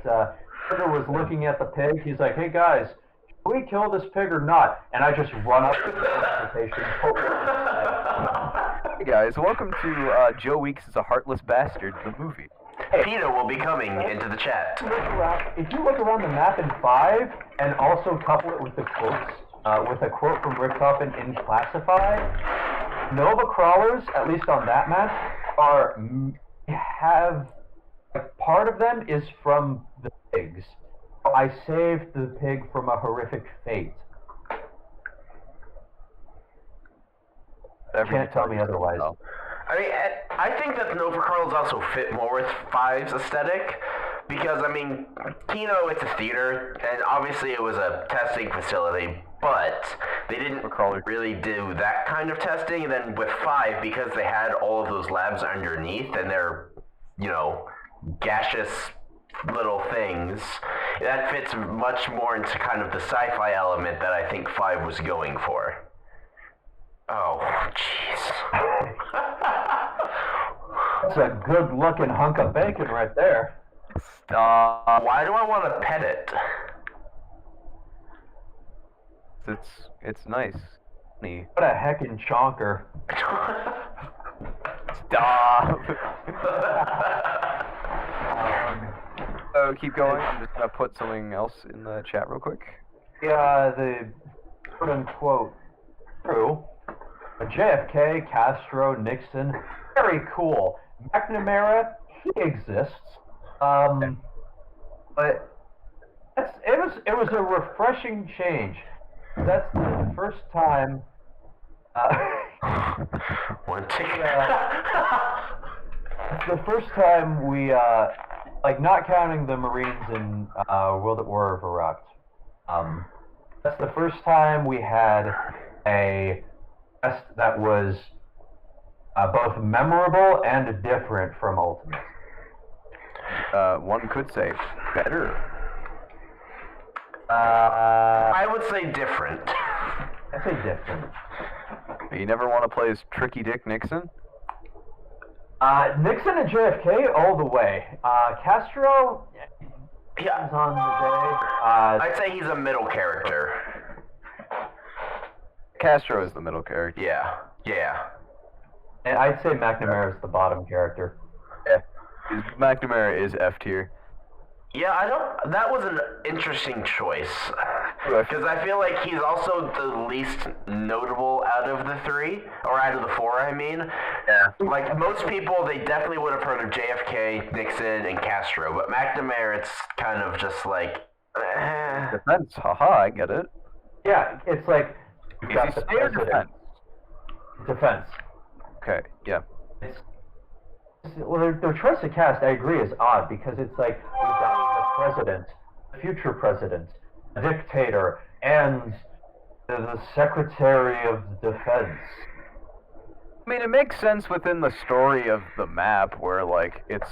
Trigger was looking at the pig. He's like, hey guys, should we kill this pig or not? And I just run up to the station. Hey guys, welcome to Joe Weeks is a Heartless Bastard, the movie. Peter will be coming into the chat. If you look around the map in 5 and also couple it with the quotes, with a quote from Rick Toffin in Classified, Nova Crawlers, at least on that map, have part of them is from the pigs. I saved the pig from a horrific fate. You can't tell me otherwise. I mean, I think that Nova Crawlers also fit more with 5's aesthetic, because, I mean, Kino, it's a theater, and obviously it was a testing facility, but they didn't really do that kind of testing. And then with 5, because they had all of those labs underneath, and they're, you know, gaseous little things, that fits much more into kind of the sci-fi element that I think 5 was going for. Oh, jeez. That's a good-looking hunk of bacon right there. Why do I want to pet it? It's nice. What a heckin' chonker. Stop. Keep going. I'm just gonna put something else in the chat real quick. Yeah, the quote-unquote true. JFK, Castro, Nixon, very cool. McNamara, he exists. But it was a refreshing change. That's the first time. One ticket. It's the first time we, like, not counting the Marines in World at War of Iraq. That's the first time we had a test that was both memorable and different from Ultimate. One could say better. I would say different. I say different. You never want to play as Tricky Dick Nixon? Nixon and JFK all the way. Castro Yeah. is on the day. I'd say he's a middle character. Castro is the middle character. Yeah. Yeah. And I'd say McNamara is the bottom character. Yeah. McNamara is F tier. Yeah, that was an interesting choice. Because I feel like he's also the least notable out of the three, or out of the four, I mean. Yeah. Like, most people, they definitely would have heard of JFK, Nixon, and Castro, but McNamara, it's kind of just like, Defense, haha, I get it. Yeah, it's like you've Is got he the stay or president. defense? Defense. Okay, yeah. Well, their choice of cast, I agree, is odd because it's like we've got the president, the future president, the dictator, and the secretary of defense. I mean, it makes sense within the story of the map where, like, it's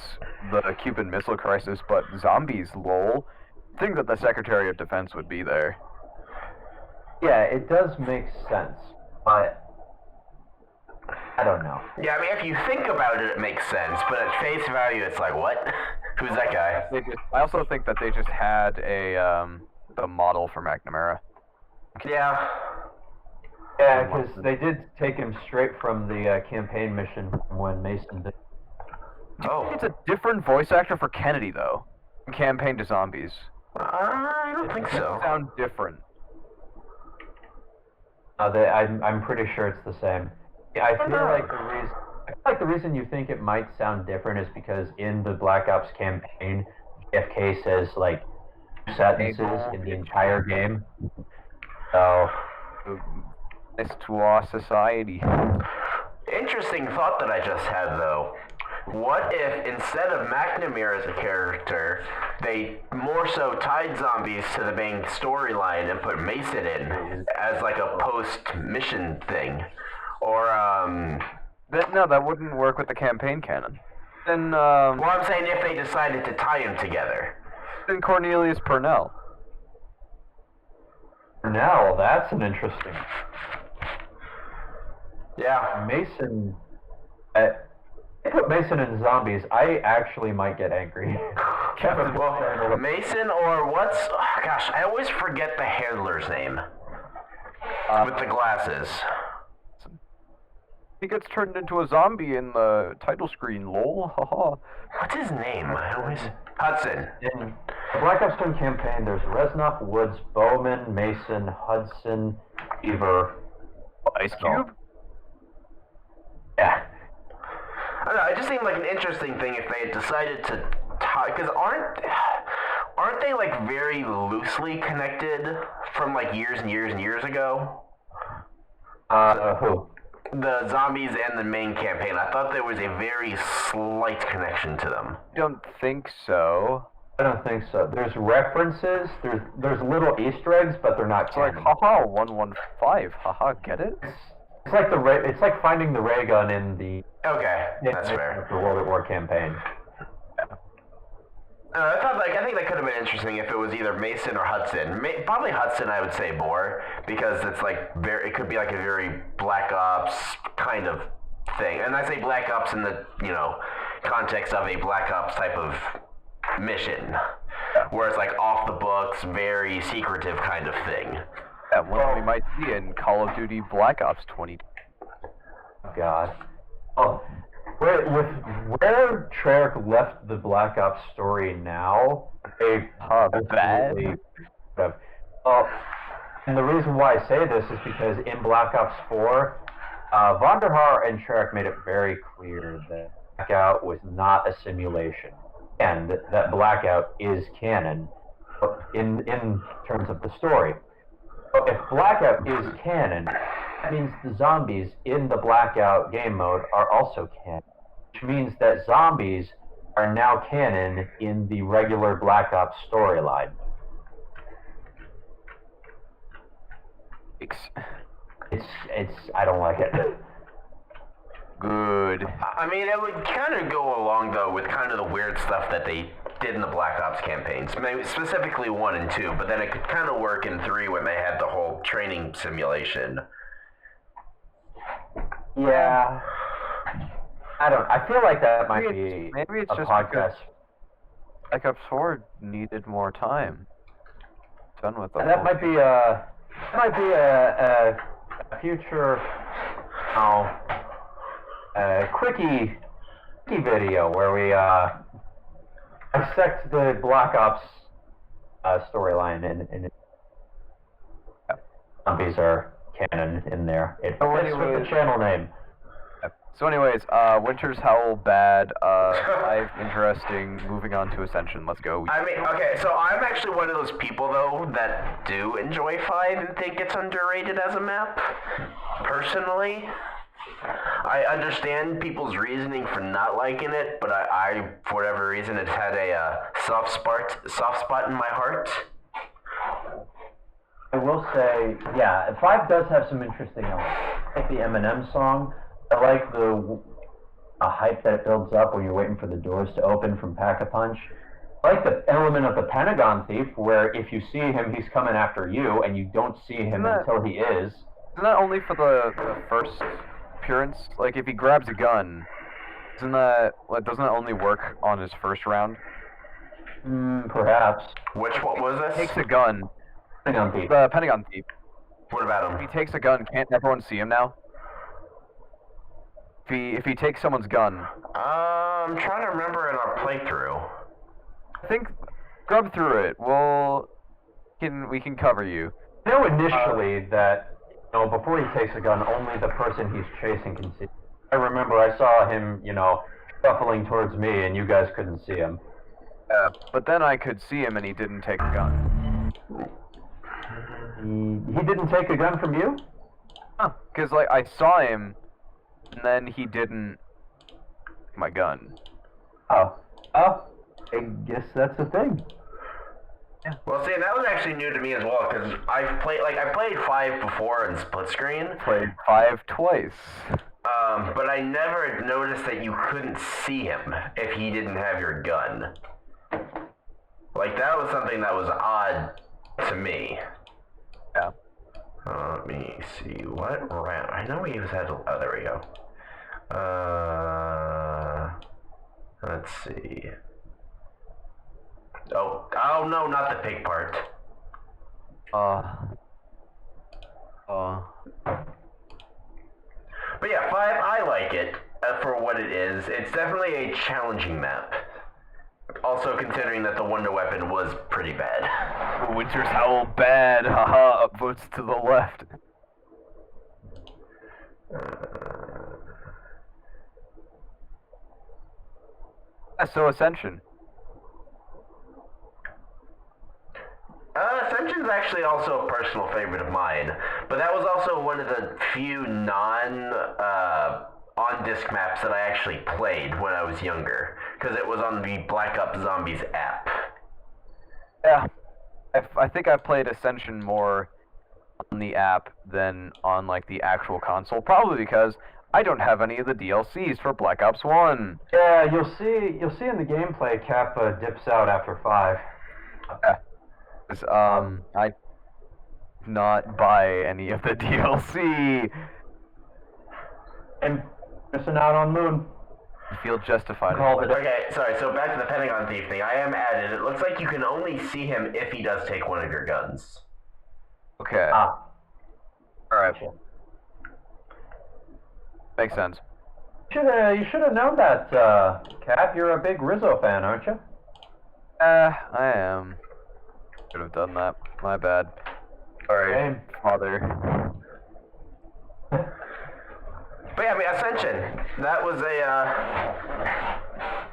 the Cuban Missile Crisis, but zombies, lol. I think that the Secretary of Defense would be there. Yeah, it does make sense, but I don't know. yeah, I mean, if you think about it, it makes sense, but at face value, it's like, what? Who's that guy? I also think that they just had the model for McNamara. Yeah. Yeah, because they did take him straight from the campaign mission when Mason did. Oh. It's a different voice actor for Kennedy, though. Campaign to Zombies. I don't think so. Sound different. I'm pretty sure it's the same. Yeah, I feel like the reason you think it might sound different is because in the Black Ops campaign, JFK says like sentences in the entire game. So It's to our society. Interesting thought that I just had, though. What if, instead of McNamara as a character, they more so tied zombies to the main storyline and put Mason in as like a post-mission thing? Or, No, that wouldn't work with the campaign canon. Then, well, I'm saying if they decided to tie them together. then Cornelius Purnell. now that's an interesting. Yeah. Mason. If I put Mason in zombies, I actually might get angry. Well, Mason or what's... Oh, gosh, I always forget the handler's name. With the glasses. He gets turned into a zombie in the title screen, lol, haha. What's his name? I always... Hudson. In the Black Ops 2 campaign, there's Reznov, Woods, Bowman, Mason, Hudson, Beaver. Ice Cube? Yeah. I don't know, it just seemed like an interesting thing if they had decided to tie... Because aren't they, like, very loosely connected from, like, years and years and years ago? Who? The zombies and the main campaign. I thought there was a very slight connection to them. Don't think so. I don't think so. There's references, there's little Easter eggs, but they're not It's like, canon. haha, 115, haha, get it? It's like it's like finding the ray gun in the Okay, that's fair. the World at War campaign. I think that could have been interesting if it was either Mason or Hudson. Probably Hudson, I would say more, because it's like it could be like a very Black Ops kind of thing. And I say Black Ops in the, context of a Black Ops type of mission, where it's like off the books, very secretive kind of thing. That one we might see in Call of Duty Black Ops 20. God. Oh, with where Treyarch left the Black Ops story now, they absolutely have. And the reason why I say this is because in Black Ops 4, Vonderhaar and Treyarch made it very clear that Blackout was not a simulation, and that Blackout is canon in terms of the story. So if Blackout is canon, that means the zombies in the Blackout game mode are also canon, which means that zombies are now canon in the regular Black Ops storyline. It's I don't like it. Good. I mean, it would kind of go along, though, with kind of the weird stuff that they did in the Black Ops campaigns. Maybe specifically 1 and 2, but then it could kind of work in 3 when they had the whole training simulation. Yeah. I feel like that might be maybe it's a just podcast. Black Ops 4 needed more time. Done with And that might be a future quickie video where we dissect the Black Ops storyline and zombies are canon in there. It fits with the channel name. So anyways, Winter's Howl bad, life interesting, moving on to Ascension, let's go. I mean, okay, so I'm actually one of those people, though, that do enjoy 5 and think it's underrated as a map, personally. I understand people's reasoning for not liking it, but I for whatever reason, it's had a soft spot in my heart. I will say, yeah, 5 does have some interesting elements. Like the Eminem song. I like the hype that it builds up when you're waiting for the doors to open from Pack-a-Punch. I like the element of the Pentagon Thief, where if you see him, he's coming after you, and you don't see him until he is. Isn't that only for the first appearance? Like, if he grabs a gun, doesn't that only work on his first round? Perhaps. What was this? Takes a gun. Pentagon Thief. The Pentagon Thief. What about If him? he takes a gun, can't everyone see him now? If he takes someone's gun. I'm trying to remember in our playthrough. I think scrub through it. We can cover you. I know initially that, before he takes a gun, only the person he's chasing can see. I remember I saw him, shuffling towards me, and you guys couldn't see him. But then I could see him, and he didn't take a gun. He didn't take a gun from you? Because, I saw him, and then he didn't take my gun. Oh, I guess that's the thing. Well, see, that was actually new to me as well, because I played 5 before in split screen. Played 5 twice. But I never noticed that you couldn't see him if he didn't have your gun. Like, that was something that was odd to me. Yeah. Let me see, what round? I know he was had. Oh, there we go. Let's see. Oh no, not the pig part. But yeah, 5, I like it for what it is. It's definitely a challenging map. Also considering that the wonder weapon was pretty bad. Winter's Howl bad. Haha, votes to the left. So Ascension. Ascension's actually also a personal favorite of mine, but that was also one of the few on-disc maps that I actually played when I was younger, because it was on the Black Ops Zombies app. Yeah, I think I've played Ascension more on the app than on, the actual console, probably because I don't have any of the DLCs for Black Ops 1. Yeah, you'll see in the gameplay Cap dips out after 5. I not buy any of the DLC. And missing out on Moon. I feel justified. Okay, sorry, so back to the Pentagon Thief thing. I am added. It looks like you can only see him if he does take one of your guns. Okay. Alright. Makes sense. You should have known that, Cap. You're a big Rizzo fan, aren't you? I am. Should have done that. My bad. Sorry, Same. Father. But yeah, I mean, Ascension, that was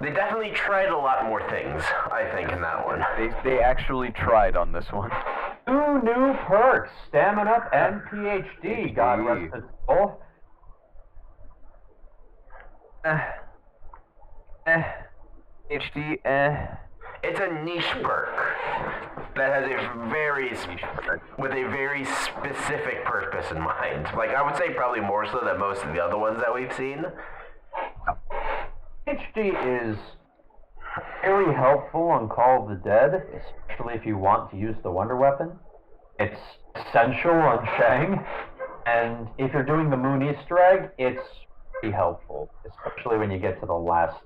they definitely tried a lot more things, I think, in that one. They actually tried on this one. 2 new perks, Stamina Up and PhD. God rest his soul. HD, It's a niche perk that has with a very specific purpose in mind. Like, I would say probably more so than most of the other ones that we've seen. PhD is very helpful on Call of the Dead, especially if you want to use the Wonder Weapon. It's essential on Shang, and if you're doing the Moon Easter egg, it's pretty helpful, especially when you get to the last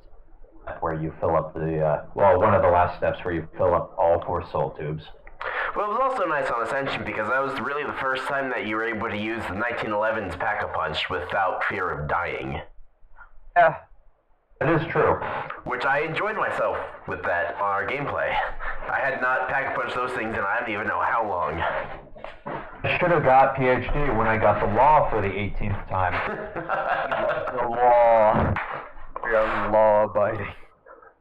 step where you fill up one of the last steps where you fill up all 4 soul tubes. Well, it was also nice on Ascension because that was really the first time that you were able to use the 1911's Pack-a-Punch without fear of dying. yeah. It is true. Which I enjoyed myself with that on our gameplay. I had not Pack-a-Punched those things in I don't even know how long. I should have got PhD when I got the law for the 18th time. The law. We are law-abiding.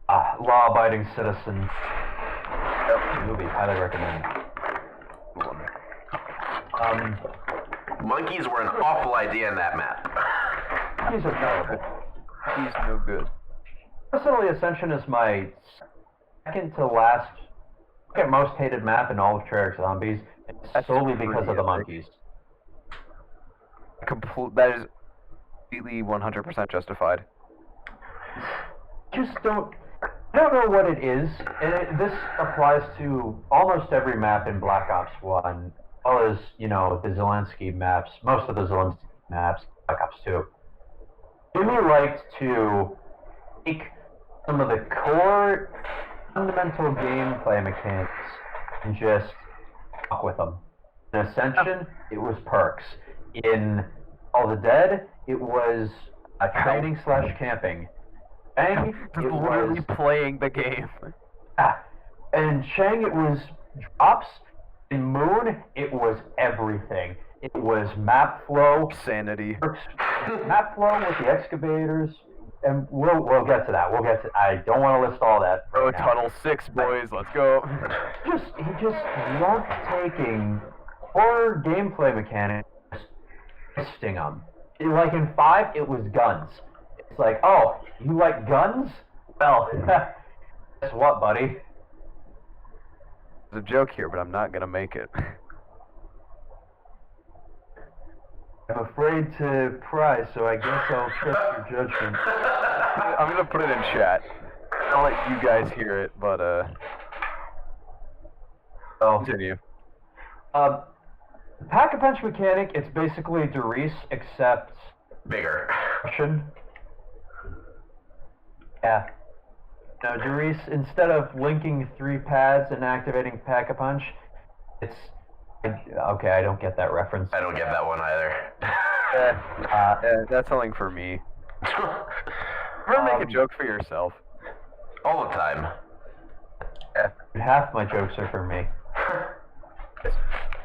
Law-abiding citizen. Movie, highly recommend. Monkeys were an awful idea in that map. These are terrible. He's no good. Personally, Ascension is my second to last, most hated map in all of Treyarch Zombies, and solely because of the monkeys. That is completely 100% justified. I don't know what it is, and this applies to almost every map in Black Ops 1, as well as, the Zelensky maps, most of the Zelensky maps, Black Ops 2. Jimmy liked to take some of the core fundamental gameplay mechanics and just fuck with them. In Ascension, it was perks. In All the Dead, it was training / camping. Shang, it literally was playing the game. And Shang, it was drops. In Moon, it was everything. It was map flow, Sanity. map flow with the excavators, and we'll get to that. I don't want to list all that. Oh, Right now. Tunnel 6, boys, let's go. He just loved taking horror gameplay mechanics, twisting them. Like in 5, it was guns. It's like, oh, you like guns? Well, guess what, buddy? There's a joke here, but I'm not gonna make it. I'm afraid to pry, so I guess I'll trust your judgment. I'm gonna put it in chat. I'll let you guys hear it, but continue. The Pack-a-Punch mechanic, it's basically Doris, except Bigger. Russian. Yeah. No, Doris, instead of linking 3 pads and activating Pack-a-Punch, it's... Okay, I don't get that reference. I don't get that one either. That's something for me. Or make a joke for yourself. All the time. Half my jokes are for me.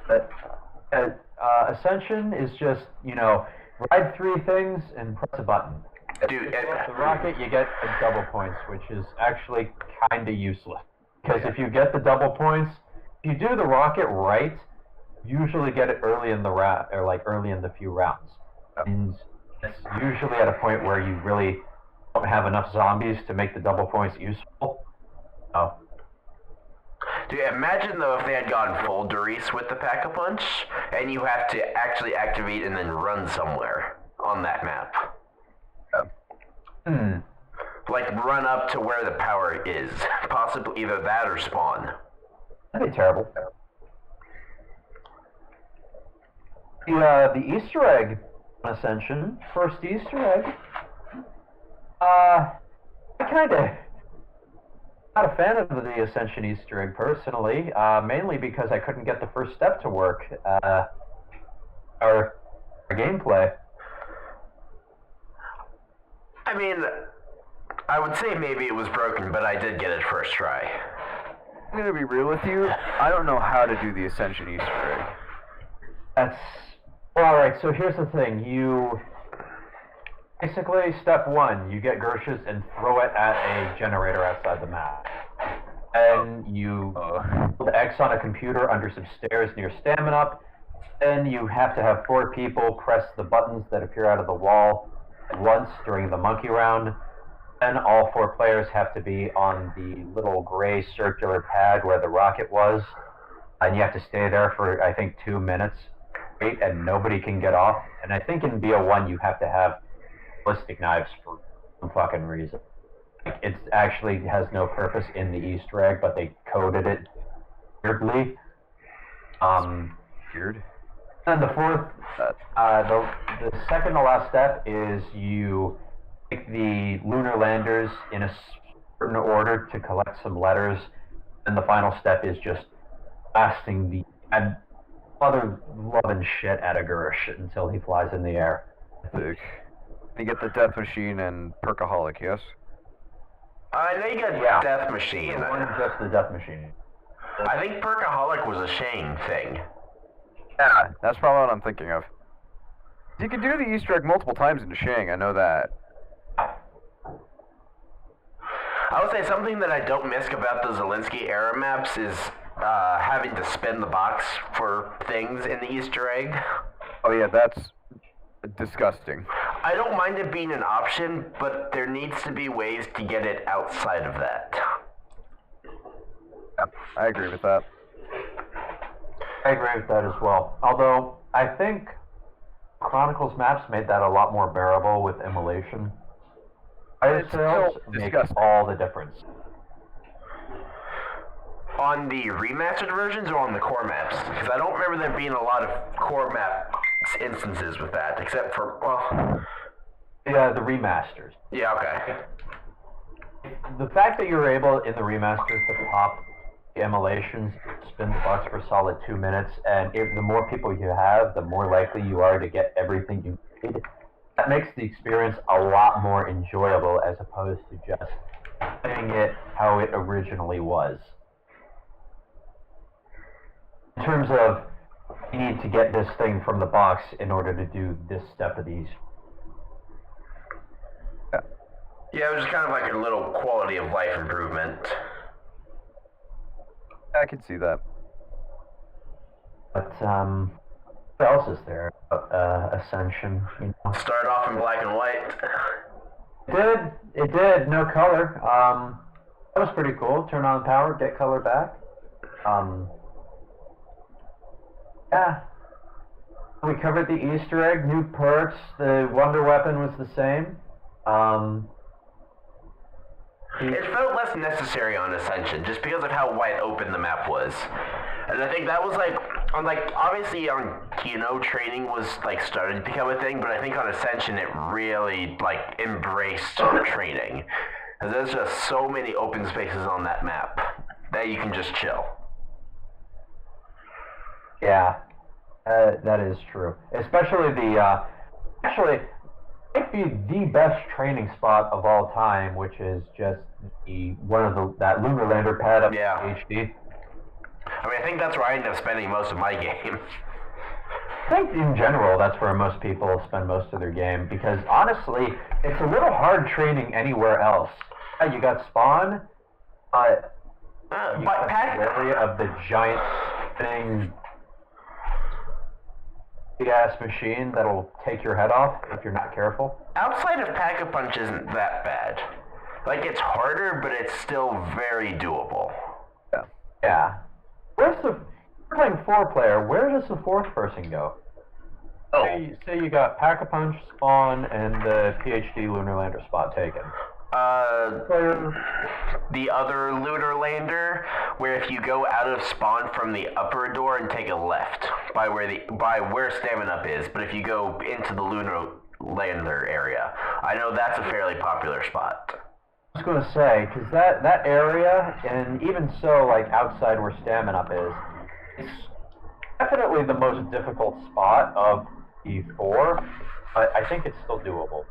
But Ascension is just, ride 3 things and press a button. Dude, The rocket, you get the double points, which is actually kind of useless. Because if you get the double points, if you do the rocket right, you usually get it early in the round, or like early in the few rounds. And it's usually at a point where you really don't have enough zombies to make the double points useful. Oh. Dude, imagine though if they had gone full Doris with the Pack-a-Punch, and you have to actually activate and then run somewhere on that map. Like run up to where the power is. Possibly either that or spawn. That'd be terrible. The Easter egg Ascension, first Easter egg. I kinda not a fan of the Ascension Easter egg personally, mainly because I couldn't get the first step to work, or gameplay. I mean, I would say maybe it was broken, but I did get it first try. I'm gonna be real with you. I don't know how to do the Ascension Easter egg. Well, alright, so here's the thing. You... Basically, step one, you get Gersh's and throw it at a generator outside the map. And you build X on a computer under some stairs near Stamina Up. Then you have to have 4 people press the buttons that appear out of the wall at once during the monkey round. Then all 4 players have to be on the little gray circular pad where the rocket was. And you have to stay there for, I think, 2 minutes. Wait, and nobody can get off. And I think in BO1 you have to have ballistic knives for some fucking reason. Like, it actually has no purpose in the Easter egg, but they coded it weirdly. Weird. And the fourth, the second to last step is you take the lunar landers in a certain order to collect some letters, and the final step is just blasting the other loving shit out of Gersh until he flies in the air. Sick. You get the Death Machine and Perkaholic, yes? I know you got Death Machine. One just the Death Machine. I think Perkaholic was a Shane thing. Yeah, that's probably what I'm thinking of. You can do the Easter egg multiple times in Shang, I know that. I would say something that I don't miss about the Zelensky era maps is having to spin the box for things in the Easter egg. Oh yeah, that's disgusting. I don't mind it being an option, but there needs to be ways to get it outside of that. Yeah, I agree with that. I agree with that as well. Although, I think Chronicles maps made that a lot more bearable with immolation. Fire sales make all the difference. On the remastered versions or on the core maps? Because I don't remember there being a lot of core map instances with that, except for, well... Yeah, the remasters. Yeah, okay. The fact that you're able, in the remasters, to pop the immolations, spin the box for a solid 2 minutes, and the more people you have, the more likely you are to get everything you need. That makes the experience a lot more enjoyable as opposed to just playing it how it originally was. In terms of, you need to get this thing from the box in order to do this step of these. Yeah, it was just kind of like a little quality of life improvement. I can see that. But, what else is there? Ascension, you know. Start off in black and white. It did, no color. That was pretty cool. Turn on the power, get color back. Yeah. We covered the Easter egg, new perks, the wonder weapon was the same. It felt less necessary on Ascension, just because of how wide open the map was. And I think that was obviously on Kino, training was starting to become a thing, but I think on Ascension it really embraced training. Because there's just so many open spaces on that map that you can just chill. Yeah, that is true. Especially actually, might be the best training spot of all time, which is just that lunar lander pad up HD. I mean, I think that's where I end up spending most of my game. I think in general that's where most people spend most of their game, because honestly, it's a little hard training anywhere else. You got spawn, you got the area of the giant thing, big-ass machine that'll take your head off if you're not careful. Outside of Pack-a-Punch isn't that bad. It's harder, but it's still very doable. Yeah. We're playing 4-player. Where does the 4th person go? Oh. Say you got Pack-a-Punch, Spawn, and the PhD Lunar Lander spot taken. The other lunar lander, where if you go out of spawn from the upper door and take a left by where Stamina Up is, but if you go into the lunar lander area, I know that's a fairly popular spot. I was going to say, because that area, and even so, outside where Stamina Up is, it's definitely the most difficult spot of the 4, but I think it's still doable.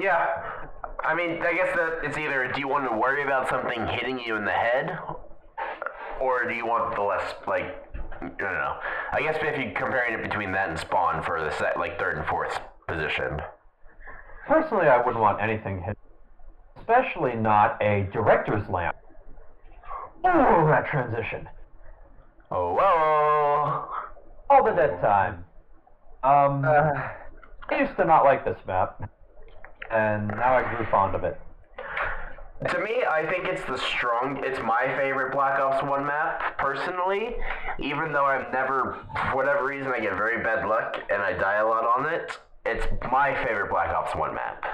Yeah. I mean, I guess that it's either do you want to worry about something hitting you in the head, or do you want the less, like, I don't know. I guess if you're comparing it between that and Spawn for the third and fourth position. Personally, I wouldn't want anything hit, especially not a director's lamp. Oh, that transition. Oh, well. All the dead time. I used to not like this map, and now I grew fond of it. To me, I think it's it's my favorite Black Ops 1 map, personally, even though I've never, for whatever reason, I get very bad luck and I die a lot on it. It's my favorite Black Ops 1 map.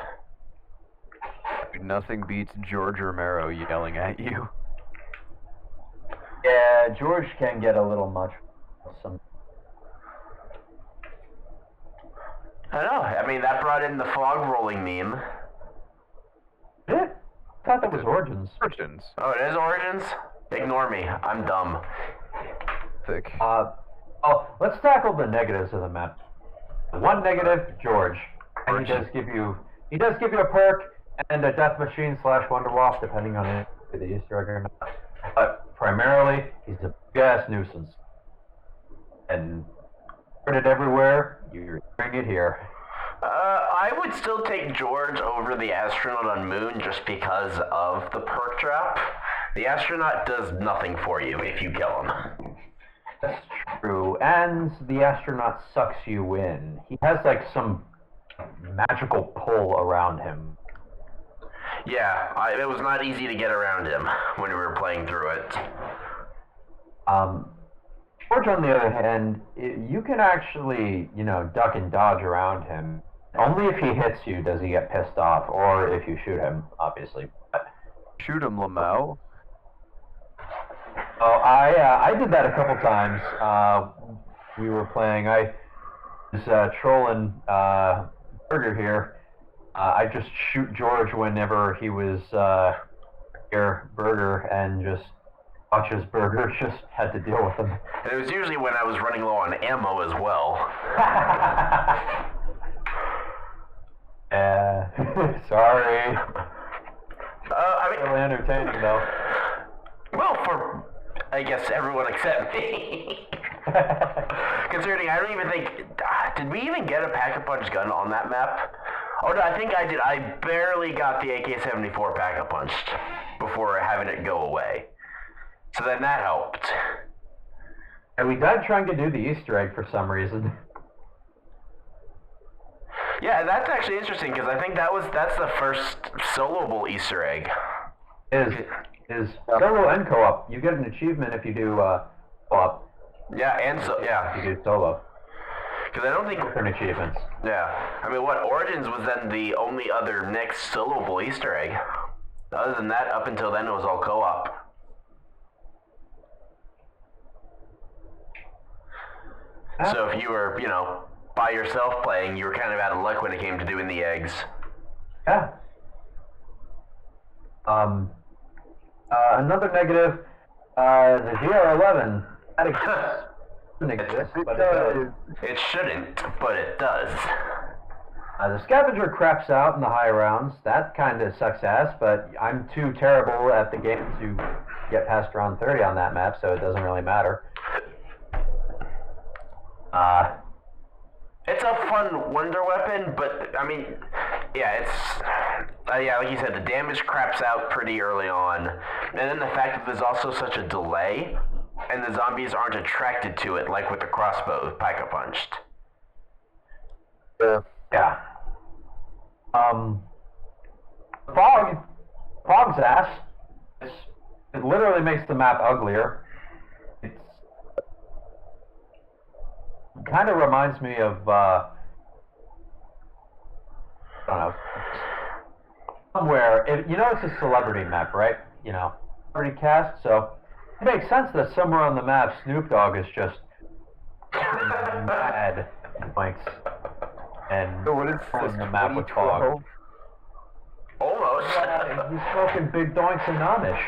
Nothing beats George Romero yelling at you. Yeah, George can get a little much. I don't know. I mean, that brought in the fog rolling meme. Yeah, I thought that was Origins. Origins. Oh, it is Origins? Ignore me. I'm dumb. Thick. Let's tackle the negatives of the map. One negative, George. And he does give you a perk and a death machine / Wonderwalk, depending on the Easter egg or not. But primarily, he's a big-ass nuisance. And put it everywhere, you're hearing it here. I would still take George over the astronaut on Moon just because of the perk drop. The astronaut does nothing for you if you kill him. That's true, and the astronaut sucks you in. He has like some magical pull around him. Yeah, it was not easy to get around him when we were playing through it. George, on the other hand, you can actually, duck and dodge around him. Only if he hits you does he get pissed off, or if you shoot him, obviously. Shoot him, Lamau. Oh, I did that a couple times. We were playing. I was trolling Burger here. I just shoot George whenever he was near Burger, and just watch his Burger just had to deal with him. And it was usually when I was running low on ammo as well. Sorry. Really entertaining though. Well, for I guess everyone except me. Considering I don't even think did we even get a Pack-a-Punch gun on that map? Oh no, I think I did. I barely got the AK-74 Pack-a-Punched before having it go away. So then that helped. And we died trying to do the Easter egg for some reason. Yeah, that's actually interesting because I think that's the first soloable Easter egg. Is solo and co-op. You get an achievement if you do co-op. Yeah, and If you do solo. Because I don't think different achievements. Yeah, I mean, Origins was then the only other next soloable Easter egg. Other than that, up until then, it was all co-op. So if you were, by yourself playing, you were kind of out of luck when it came to doing the eggs. Yeah. Another negative, the DR11. That exists. But it does. It shouldn't, but it does. The scavenger craps out in the high rounds. That kind of sucks ass, but I'm too terrible at the game to get past round 30 on that map, so it doesn't really matter. It's a fun wonder weapon, but I mean, yeah, it's like you said, the damage craps out pretty early on, and then the fact that there's also such a delay, and the zombies aren't attracted to it like with the crossbow with Pack-a-Punched. Yeah. Fog's ass. It literally makes the map uglier. It kind of reminds me of, I don't know, somewhere, it's a celebrity map, right? Celebrity cast, so it makes sense that somewhere on the map, Snoop Dogg is just mad points and So what is filling this, the map with fog. 2012? Almost. He's smoking big doinks and Amish.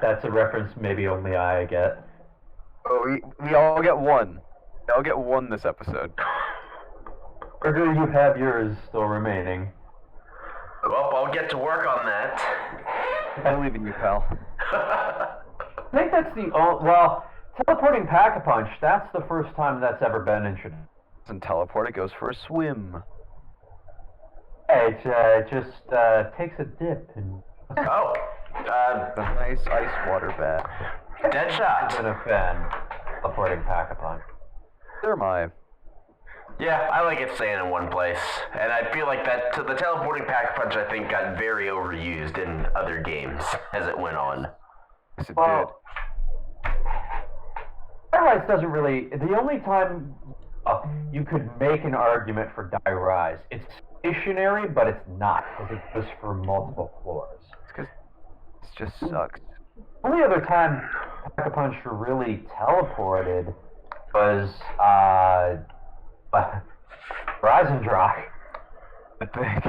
That's a reference maybe only I get. Oh, we all get one. We all get one this episode. Or do you have yours still remaining? Well, I'll get to work on that. I believe in you, pal. I think that's the only... Well, teleporting Pack-a-Punch, that's the first time that's ever been introduced. And teleport, it goes for a swim. It just takes a dip and... Oh, A nice ice water bath. dead shot. I've been a fan of teleporting Pack-a-Punch. There am I. Yeah, I like it staying in one place, and I feel like that the teleporting Pack-a-Punch I think got very overused in other games as it went on. Yes, it Well, Die-Rise doesn't really... The only time you could make an argument for Die-Rise, it's stationary, but it's not, because it goes for multiple floors. It's because it just sucks. The only other time Pack-a-Punch really teleported was Horizon Drop. I think.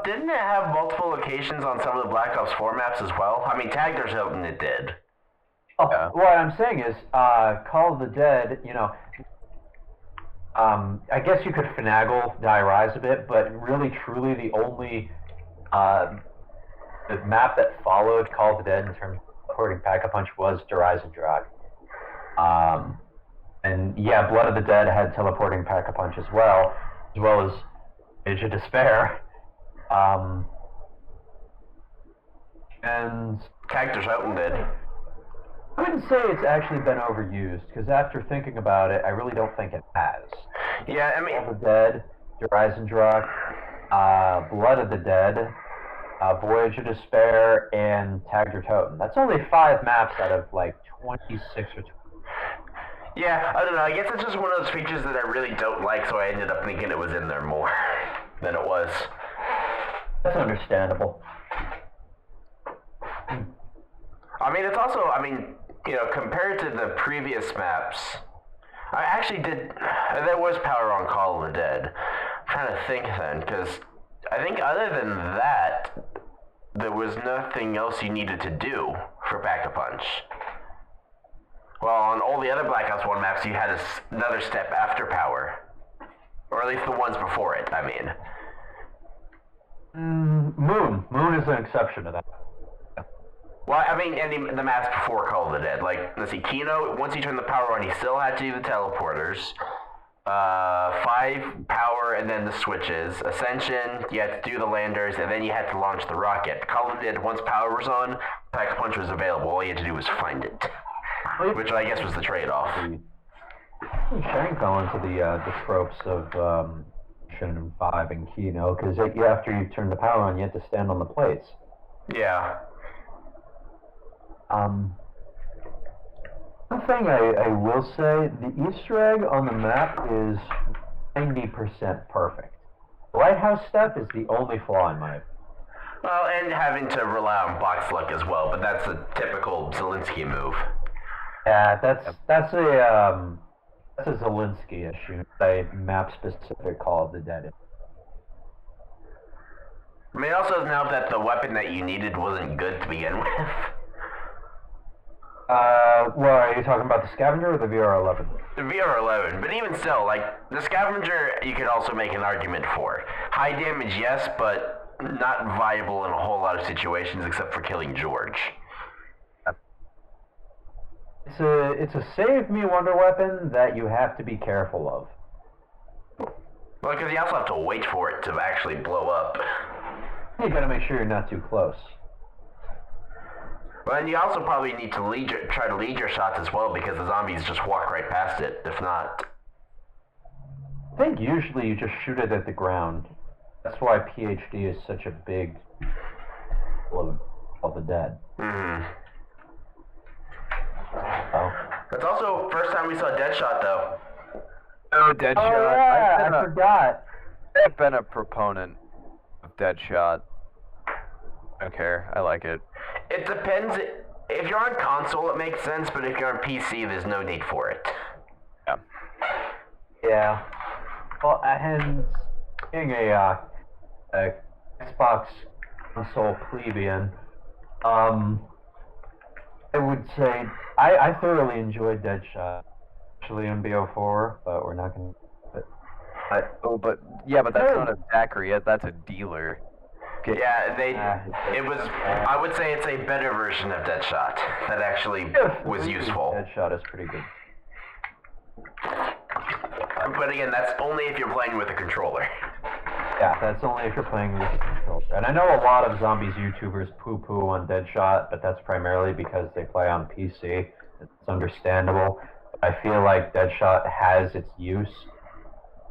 Didn't it have multiple locations on some of the Black Ops 4 maps as well? I mean, Tagder's hoping it did. Oh, Yeah. what I'm saying is, Call of the Dead, you know, I guess you could finagle Die-Rise a bit, but really, truly, the only the map that followed Call of the Dead in terms of teleporting Pack-a-Punch was Horizon Drop. And yeah, Blood of the Dead had teleporting Pack-a-Punch as well as Age of Despair. And Tagder's hoping did. I wouldn't say it's actually been overused, because after thinking about it, I really don't think it has. Yeah, I mean, All the Dead, Horizon Drop, Blood of the Dead, Voyage of Despair, and Tagder Totem. That's only 5 maps out of like 26 or 20. yeah, I don't know. I guess it's just one of those features that I really don't like, so I ended up thinking it was in there more than it was. That's understandable. I mean, it's also, you know, compared to the previous maps, I actually did, there was power on Call of the Dead. I'm trying to think then, because I think other than that, there was nothing else you needed to do for Pack-a-Punch. Well, on all the other Black Ops 1 maps, you had another step after power. Or at least the ones before it, I mean. Moon. Moon is an exception to that. Well, I mean, and the maps before Call of the Dead. Like, let's see, Kino, once you turn the power on, he still had to do the teleporters. 5 power, and then the switches. Ascension, you had to do the landers, and then you had to launch the rocket. Call of the Dead, once power was on, Pack-a-Punch was available. All you had to do was find it. Which I guess was the trade-off. Shank going to the tropes of Shin 5 and Kino, because after you turn the power on, you have to stand on the plates. Yeah. One thing I will say, the Easter egg on the map is 90% perfect. The lighthouse step is the only flaw in my opinion. Well, and having to rely on box luck as well, but that's a typical Zelensky move. Yeah, that's a Zelensky issue, a map-specific Call of the Dead. I mean, it also doesn't help that the weapon that you needed wasn't good to begin with. Well, are you talking about the Scavenger or the VR-11? The VR-11, but even still, like, the Scavenger you could also make an argument for. High damage, yes, but not viable in a whole lot of situations except for killing George. It's a save me wonder weapon that you have to be careful of. Well, because you also have to wait for it to actually blow up. You gotta make sure you're not too close. Well, and you also probably need to try to lead your shots as well, because the zombies just walk right past it, if not. I think usually you just shoot it at the ground. That's why PhD is such a big of the Dead. Mm-hmm. Oh. It's also first time we saw Deadshot, though. Oh, Deadshot. Oh yeah, I forgot. I've been a proponent of Deadshot. I don't care. I like it. It depends. If you're on console, it makes sense, but if you're on PC, there's no need for it. Yeah. Yeah. Well, and being a Xbox console plebeian, I would say I thoroughly enjoyed Deadshot, actually in BO4, but we're not going to. But that's not a daiquiri. That's a dealer. Okay. Yeah, I would say it's a better version of Deadshot that actually was useful. Deadshot is pretty good. But again, that's only if you're playing with a controller. Yeah, that's only if you're playing with a controller. And I know a lot of Zombies YouTubers poo-poo on Deadshot, but that's primarily because they play on PC. It's understandable. But I feel like Deadshot has its use.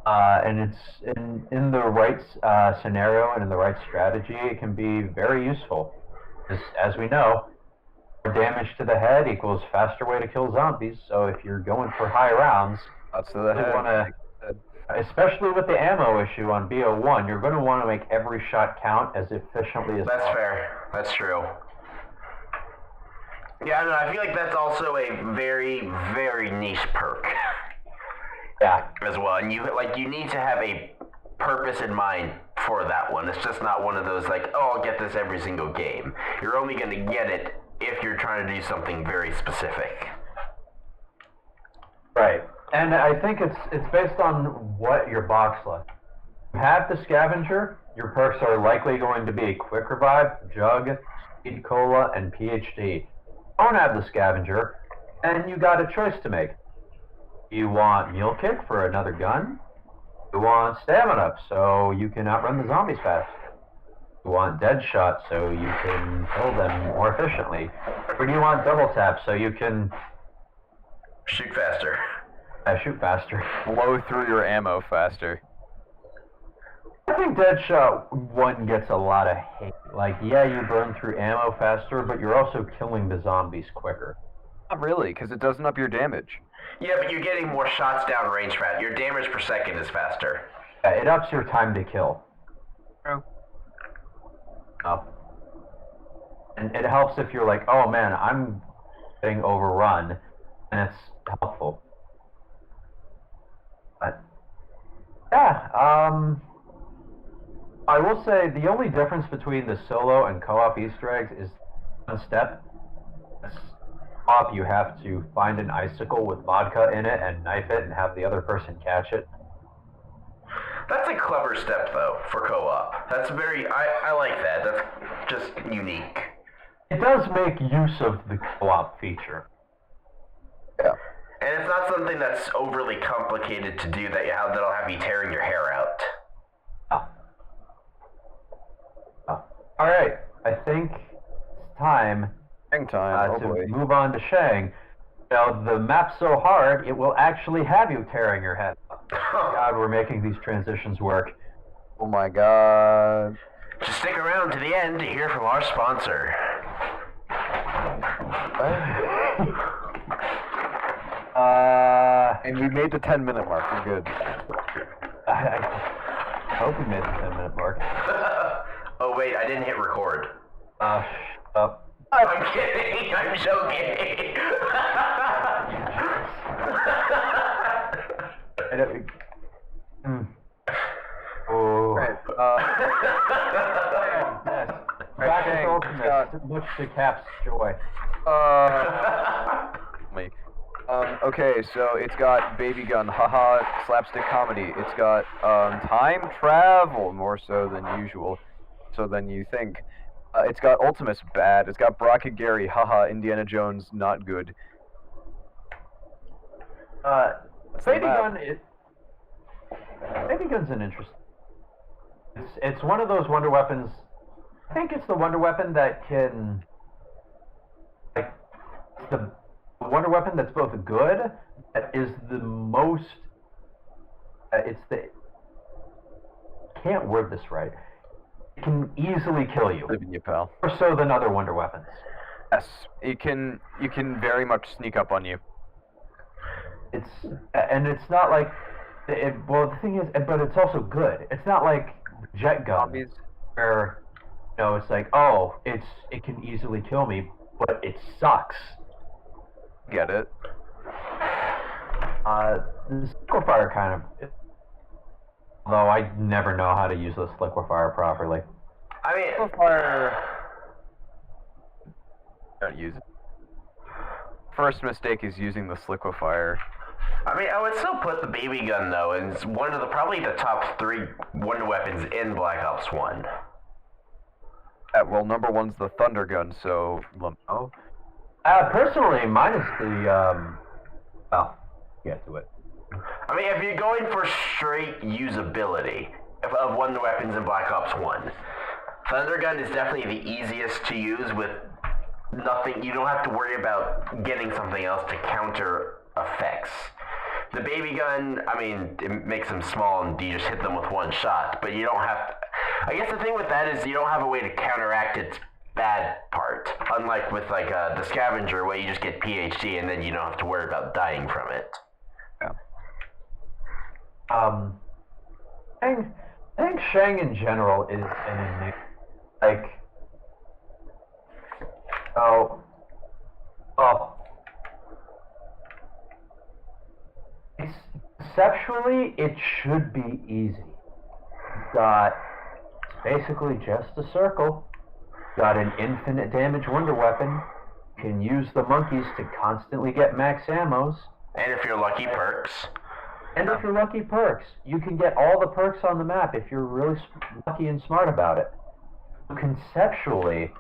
And it's in the right scenario and in the right strategy, it can be very useful. As we know, damage to the head equals faster way to kill zombies. So if you're going for high rounds, especially with the ammo issue on BO1, you're going to want to make every shot count as efficiently as possible. That's fair. That's true. Yeah, no, I feel like that's also a very, very niche perk. Yeah. As well, and you need to have a purpose in mind for that one. It's just not one of those like, oh, I'll get this every single game. You're only going to get it if you're trying to do something very specific. Right. And I think it's based on what your box like. You have the scavenger, your perks are likely going to be quick revive, jug, speed cola, and PhD. Don't have the scavenger, and you got a choice to make. You want mule kick for another gun? You want stamina up so you can outrun the zombies fast? You want dead shot so you can kill them more efficiently? Or do you want double tap so you can shoot faster? Shoot faster. Blow through your ammo faster. I think Deadshot 1 gets a lot of hate. Like, yeah, you burn through ammo faster, but you're also killing the zombies quicker. Not really, because it doesn't up your damage. Yeah, but you're getting more shots down range fast. Your damage per second is faster. Yeah, it ups your time to kill. True. Oh. And it helps if you're like, oh man, I'm getting overrun, and it's helpful. But, yeah, I will say the only difference between the solo and co-op Easter eggs is one step. Co-op, you have to find an icicle with vodka in it and knife it and have the other person catch it. That's a clever step, though, for co-op. That's I like that. That's just unique. It does make use of the co-op feature. Yeah. And it's not something that's overly complicated to do that'll have you tearing your hair out. All right, I think it's time to move on to Shang. Now, the map's so hard, it will actually have you tearing your head off. God, we're making these transitions work. Oh my god. Just stick around to the end to hear from our sponsor. And we made the 10-minute mark. We're good. I hope we made the 10-minute mark. Oh, wait, I didn't hit record. Shut up. I'm kidding. I'm joking. Right. Yes. Back to Ultimate. Much to Cap's joy. Me. Okay, so it's got baby gun, haha, slapstick comedy. It's got time travel, more so than usual, so than you think. It's got Ultimates, bad. It's got Brock and Gary, haha, Indiana Jones, not good. Baby gun's an interesting. It's one of those wonder weapons. I think it's the wonder weapon that can, like, the wonder weapon that's both good, that is the most. Can't word this right. It can easily kill you. Living you, pal. More so than other wonder weapons. Yes, you can very much sneak up on you. It's not like well, the thing is, but it's also good. It's not like jet gun where it's like, oh, it can easily kill me, but it sucks. Get it? The liquefier kind of. Although I never know how to use this liquefier properly. I mean, liquefier. Don't use it. First mistake is using this liquefier. I mean, I would still put the BB gun, though, as one of probably the top 3 wonder weapons in Black Ops 1. Well, number 1's the Thunder Gun, so... Oh. Personally, mine is the, well, get to it. I mean, if you're going for straight usability of wonder weapons in Black Ops 1, Thunder Gun is definitely the easiest to use with nothing. You don't have to worry about getting something else to counter effects. The BB gun, I mean, it makes them small and you just hit them with one shot, but you don't have to... I guess the thing with that is you don't have a way to counteract its bad part. Unlike with, like, the Scavenger, where you just get PhD and then you don't have to worry about dying from it. Yeah. I think Shang in general is an like, conceptually, it should be easy. It's basically just a circle. Got an infinite damage wonder weapon. Can use the monkeys to constantly get max ammos. And if you're lucky, perks. And if you're lucky, perks. You can get all the perks on the map if you're really lucky and smart about it. Conceptually,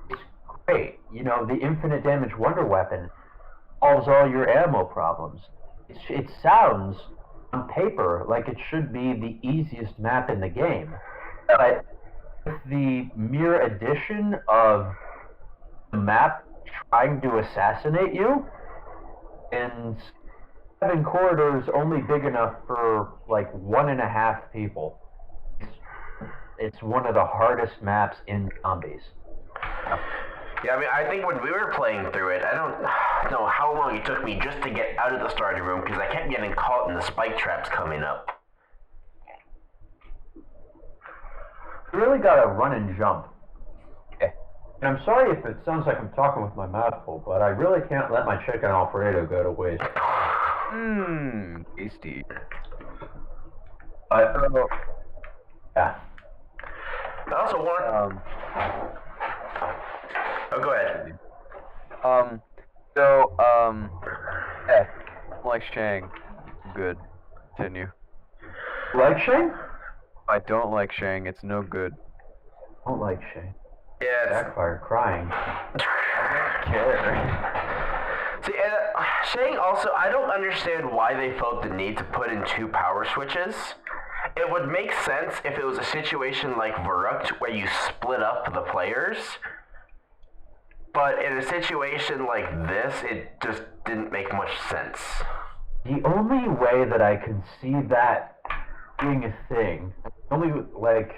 it's great. You know, the infinite damage wonder weapon solves all your ammo problems. It sounds, on paper, like it should be the easiest map in the game. But with the mere addition of the map trying to assassinate you, and having corridors only big enough for like 1.5 people, it's one of the hardest maps in zombies. Yeah, I mean, I think when we were playing through it, I don't know how long it took me just to get out of the starting room because I kept getting caught in the spike traps coming up. You really gotta run and jump. And I'm sorry if it sounds like I'm talking with my mouth full, but I really can't let my chicken Alfredo go to waste. Tasty. Yeah. I also want... Oh, go ahead. Like Shang. Good. Continue. Like Shang? I don't like Shang, it's no good. I don't like Shang. Yeah, it's... Backfire crying. I don't care. See, and Shang also, I don't understand why they felt the need to put in 2 power switches. It would make sense if it was a situation like Verrucht where you split up the players. But in a situation like this, it just didn't make much sense. The only way that I can see that being a thing, only like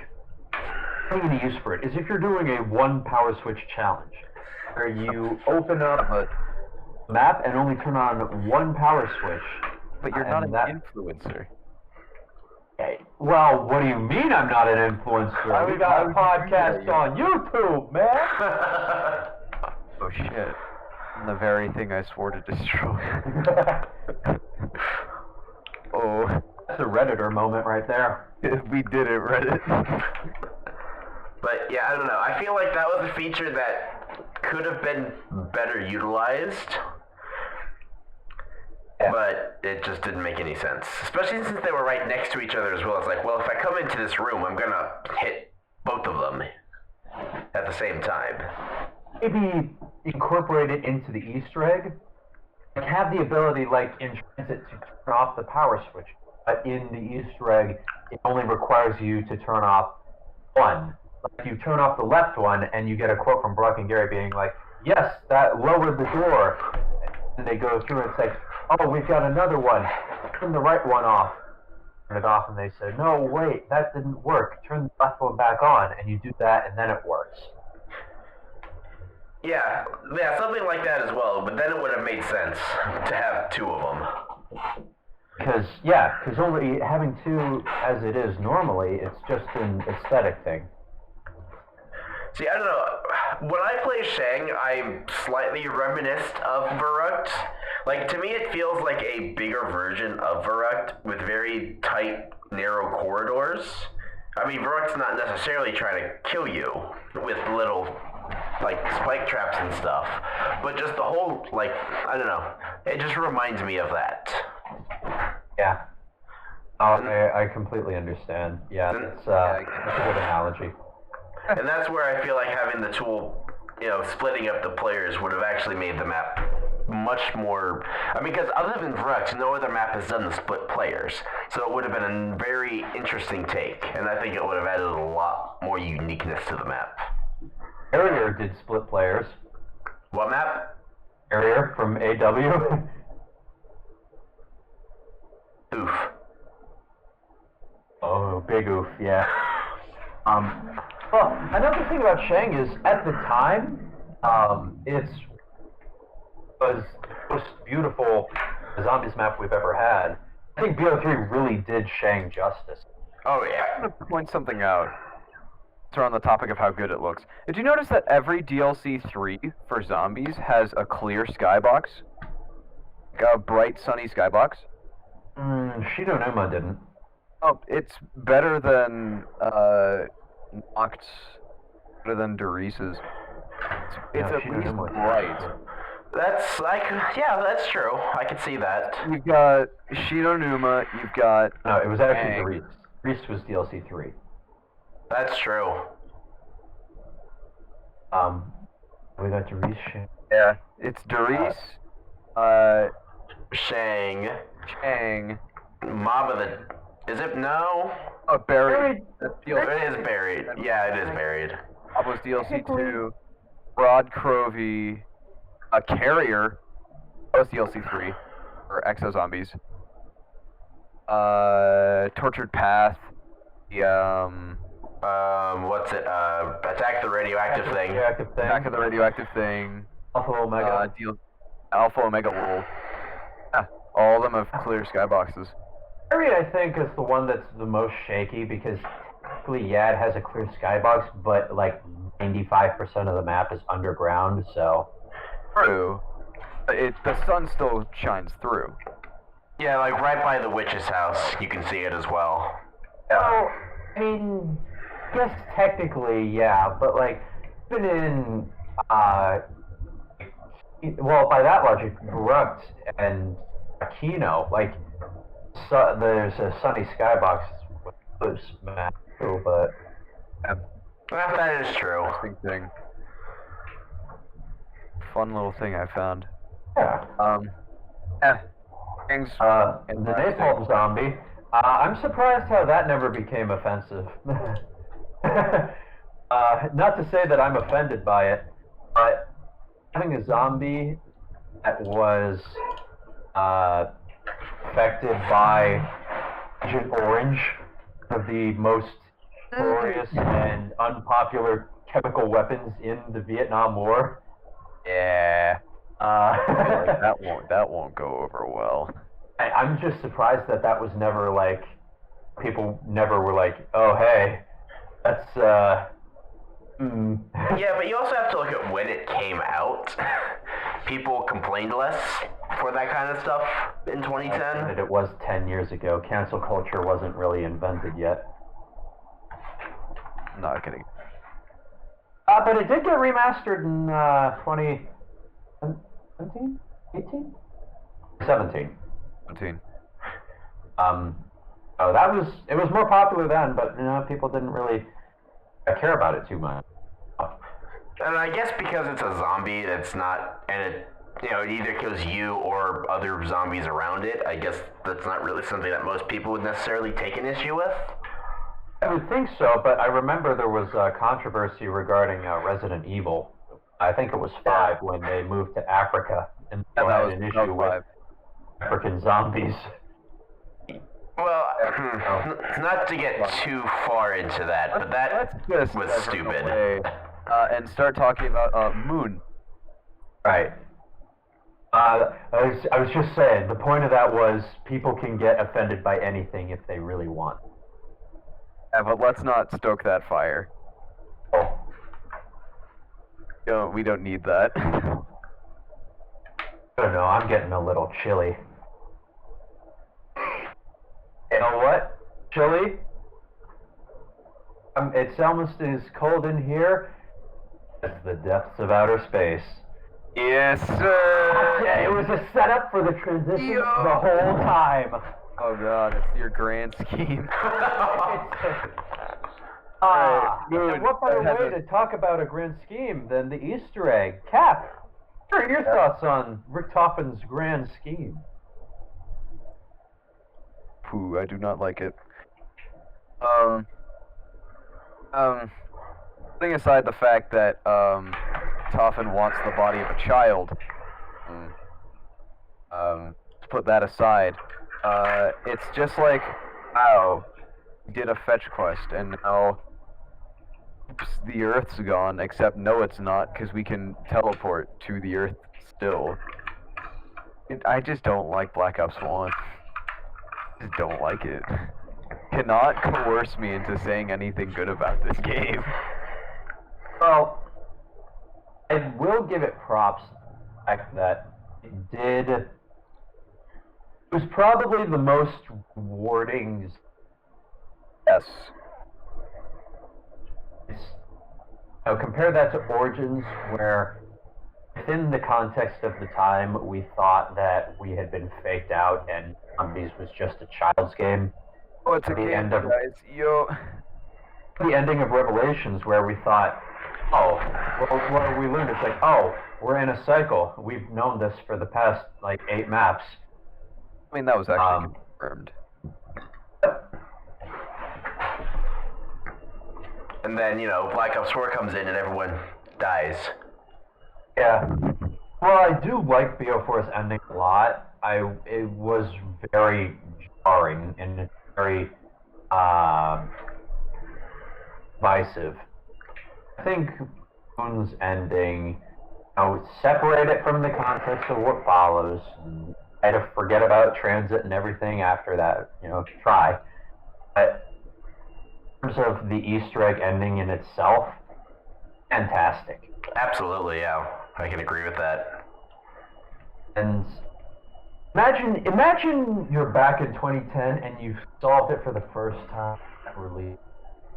any use for it, is if you're doing a 1 power switch challenge, where you open up a map and only turn on 1 power switch. But you're not an influencer. Well, what do you mean I'm not an influencer? We got a podcast on YouTube, man! Oh shit. The very thing I swore to destroy. Oh. That's a Redditor moment right there. We did it, Reddit. But yeah, I don't know. I feel like that was a feature that could have been better utilized. Yeah. But it just didn't make any sense. Especially since they were right next to each other as well. It's like, well, if I come into this room, I'm gonna hit both of them at the same time. Maybe incorporate it into the Easter egg. Like have the ability, like in Transit, to turn off the power switch. But in the Easter egg, it only requires you to turn off 1. Like you turn off the left one, and you get a quote from Brock and Gary being like, "Yes, that lowered the door." And they go through and it's like, "Oh, we've got another one. Turn the right one off." Turn it off, and they say, "No, wait, that didn't work. Turn the left one back on," and you do that, and then it works. Yeah, something like that as well, but then it would have made sense to have 2 of them. Because only having 2 as it is normally, it's just an aesthetic thing. See, I don't know. When I play Shang, I'm slightly reminiscent of Verrucht. Like, to me, it feels like a bigger version of Verrucht with very tight, narrow corridors. I mean, Verrucht's not necessarily trying to kill you with little... like spike traps and stuff, but just the whole, like, I don't know, it just reminds me of that. Yeah. I completely understand. Yeah, that's a good analogy. And that's where I feel like having the tool, splitting up the players would have actually made the map much more. I mean, because other than Vrux, no other map has done the split players. So it would have been a very interesting take, and I think it would have added a lot more uniqueness to the map. Harrier did split players. What map? Harrier from AW. Oof. Oh, big oof, yeah. Well, another thing about Shang is, at the time, it was the most beautiful zombies map we've ever had. I think BO3 really did Shang justice. Oh, yeah. I'm going to point something out. So on the topic of how good it looks. Did you notice that every DLC 3 for zombies has a clear skybox? Like a bright, sunny skybox? Shidonuma didn't. Oh, it's better than Noct's, better than Doris's. It's at least bright. That's true. I can see that. You've got Shidonuma, you've got... No, it was actually Doris. Doris was DLC 3. That's true. We got Doris. Yeah, it's Doris, Shang. Maba is it? No? Oh, buried. It is buried. Yeah, it is buried. Maba's DLC 2. Rod Crovey. A Carrier. That was DLC 3. Or Exo Zombies. Tortured Path. The, what's it? Attack the radioactive thing. Attack of the Radioactive Thing. Alpha Omega. Alpha Omega Wolf. Yeah, all of them have clear skyboxes. Harry, I think, is the one that's the most shaky because technically, yeah, it has a clear skybox, but like 95% of the map is underground, so. True. The sun still shines through. Yeah, like right by the witch's house, you can see it as well. Well, I mean, yes, technically, yeah, but like, even in, well, by that logic, Grunt and Aquino, like, so, there's a sunny skybox with this map too, but... That is true. Interesting thing. Fun little thing I found. Yeah. Things. The napalm zombie. I'm surprised how that never became offensive. Not to say that I'm offended by it, but having a zombie that was affected by Agent Orange, one of the most notorious and unpopular chemical weapons in the Vietnam War. Yeah. That won't go over well. I'm just surprised that was never like, people never were like, oh hey, that's Yeah, but you also have to look at when it came out. People complained less for that kind of stuff in 2010. It was 10 years ago. Cancel culture wasn't really invented yet. Not kidding. But it did get remastered in 2017? 18? 17. 17. Oh, it was more popular then, but people didn't really care about it too much. And I guess because it's a zombie, it's not, and it either kills you or other zombies around it. I guess that's not really something that most people would necessarily take an issue with. I would think so, but I remember there was controversy regarding Resident Evil. I think it was 5 when they moved to Africa, and they had an issue with African zombies. Well, not to get too far into that, but that was stupid. And start talking about Moon. Right. I was just saying, the point of that was people can get offended by anything if they really want. Yeah, but let's not stoke that fire. Oh. We don't need that. I don't know, I'm getting a little chilly. You know what? Chilly? It's almost as cold in here as the depths of outer space. Yes, sir. Yeah, it was a setup for the transition the whole time. Oh god, it's your grand scheme. And what better way to talk about a grand scheme than the Easter egg? Cap, what are your thoughts on Richtofen's grand scheme? Pooh, I do not like it. Putting aside the fact that, Toffen wants the body of a child, to put that aside, it's just like, wow, we did a fetch quest, and now, oops, the Earth's gone, except no it's not, because we can teleport to the Earth still. I just don't like Black Ops 1. I just don't like it. Cannot coerce me into saying anything good about this game. Well, I will give it props the fact that it was probably the most rewarding. Yes. Compare that to Origins, where within the context of the time, we thought that we had been faked out and Zombies was just a child's game. Oh, it's a game, guys. Yo. The ending of Revelations, where we thought, oh, well, what we learned, it's like, oh, we're in a cycle. We've known this for the past, 8 maps. I mean, that was actually confirmed. And then, Black Ops 4 comes in and everyone dies. Yeah. Well, I do like BO4's ending a lot. It was very jarring and very divisive. I think Moon's ending, separate it from the context of what follows. And try to forget about transit and everything after that. Try. But in terms of the Easter egg ending in itself, fantastic. Absolutely, yeah. I can agree with that. And imagine you're back in 2010 and you've solved it for the first time at release.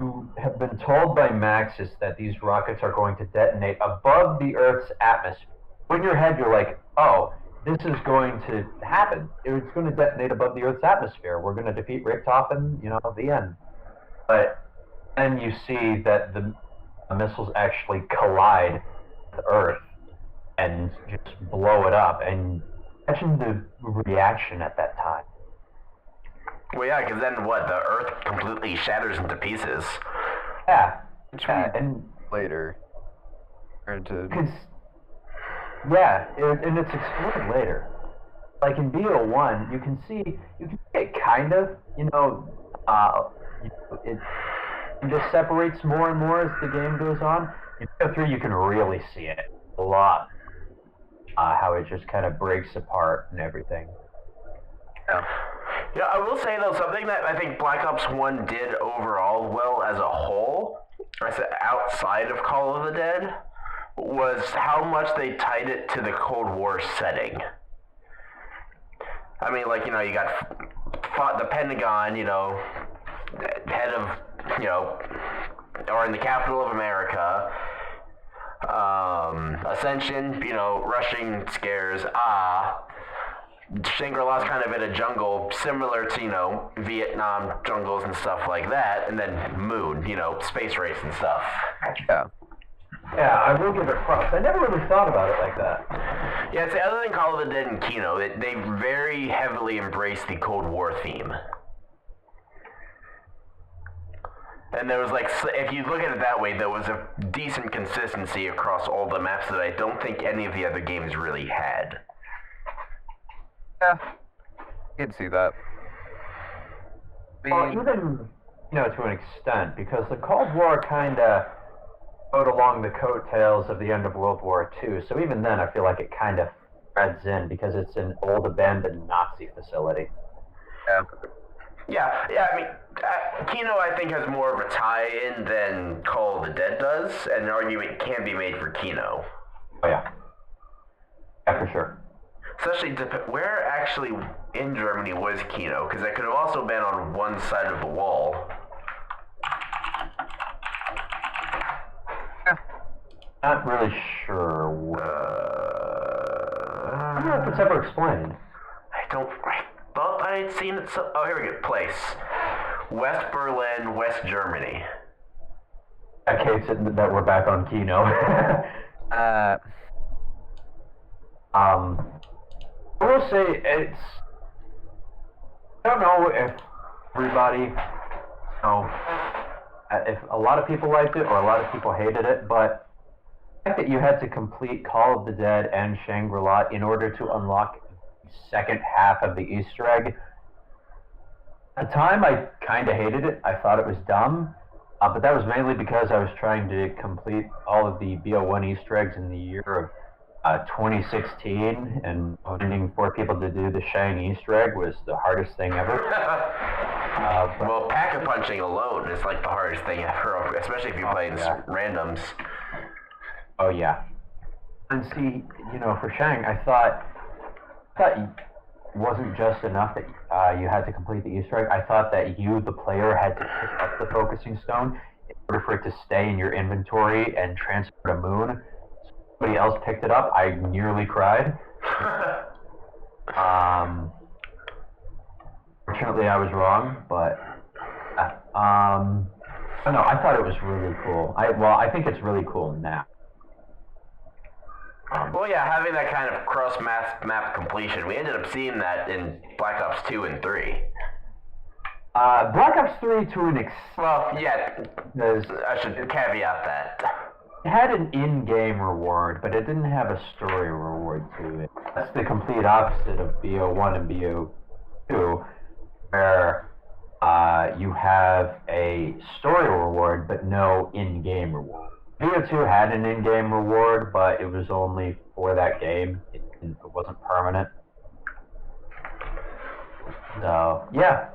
You have been told by Maxis that these rockets are going to detonate above the Earth's atmosphere. In your head, you're like, oh, this is going to happen. It's going to detonate above the Earth's atmosphere. We're going to defeat Richtofen, the end. But then you see that the missiles actually collide with Earth and just blow it up. And imagine the reaction at that time. Well, yeah, because then what? The Earth completely shatters into pieces. Yeah. And later. And it's explored later. Like in BO1, you can see it kind of, it just separates more and more as the game goes on. In BO3, you can really see it a lot. How it just kind of breaks apart and everything. Yeah, I will say though, something that I think Black Ops 1 did overall well as a whole, I said outside of Call of the Dead, was how much they tied it to the Cold War setting. I mean, you got the Pentagon, head of, or in the capital of America, Ascension, rushing scares, Shangri-La's kind of in a jungle similar to, Vietnam jungles and stuff like that, and then Moon, space race and stuff. Yeah. Yeah, I will give it props. I never really thought about it like that. Yeah, see, other than Call of the Dead and Kino, they very heavily embraced the Cold War theme. And there was if you look at it that way, there was a decent consistency across all the maps that I don't think any of the other games really had. Yeah, you can see that. Well, even, to an extent, because the Cold War kind of rode along the coattails of the end of World War II, so even then I feel like it kind of threads in because it's an old abandoned Nazi facility. Yeah, I mean, Kino I think has more of a tie-in than Call of the Dead does, and an argument can be made for Kino. Oh yeah. Yeah, for sure. Especially, where actually in Germany was Kino? Because it could have also been on one side of the wall. Not really sure. don't know if it's ever explained. I thought I had seen it. Oh, here we go. Place. West Berlin, West Germany. Okay, so that we're back on Kino. I will say it's. I don't know if everybody, if a lot of people liked it or a lot of people hated it, but the fact that you had to complete Call of the Dead and Shangri-La in order to unlock the second half of the Easter egg. At the time, I kind of hated it. I thought it was dumb, but that was mainly because I was trying to complete all of the BO1 Easter eggs in the year of 2016, and finding 4 people to do the Shang Easter egg was the hardest thing ever. Well, pack-a-punching alone is like the hardest thing ever, especially if you're playing randoms. Oh yeah. And see, for Shang, I thought it wasn't just enough that you had to complete the Easter egg. I thought that you, the player, had to pick up the focusing stone in order for it to stay in your inventory and transfer to Moon. Somebody else picked it up. I nearly cried. Fortunately, I was wrong, but I don't know. I thought it was really cool. I think it's really cool now. Well, yeah, having that kind of cross-map completion, we ended up seeing that in Black Ops 2 and 3. Black Ops 3 to an extent. Well, yeah, I should caveat that. It had an in-game reward, but it didn't have a story reward to it. That's the complete opposite of BO1 and BO2, where you have a story reward, but no in-game reward. BO2 had an in-game reward, but it was only for that game. It wasn't permanent. So, yeah.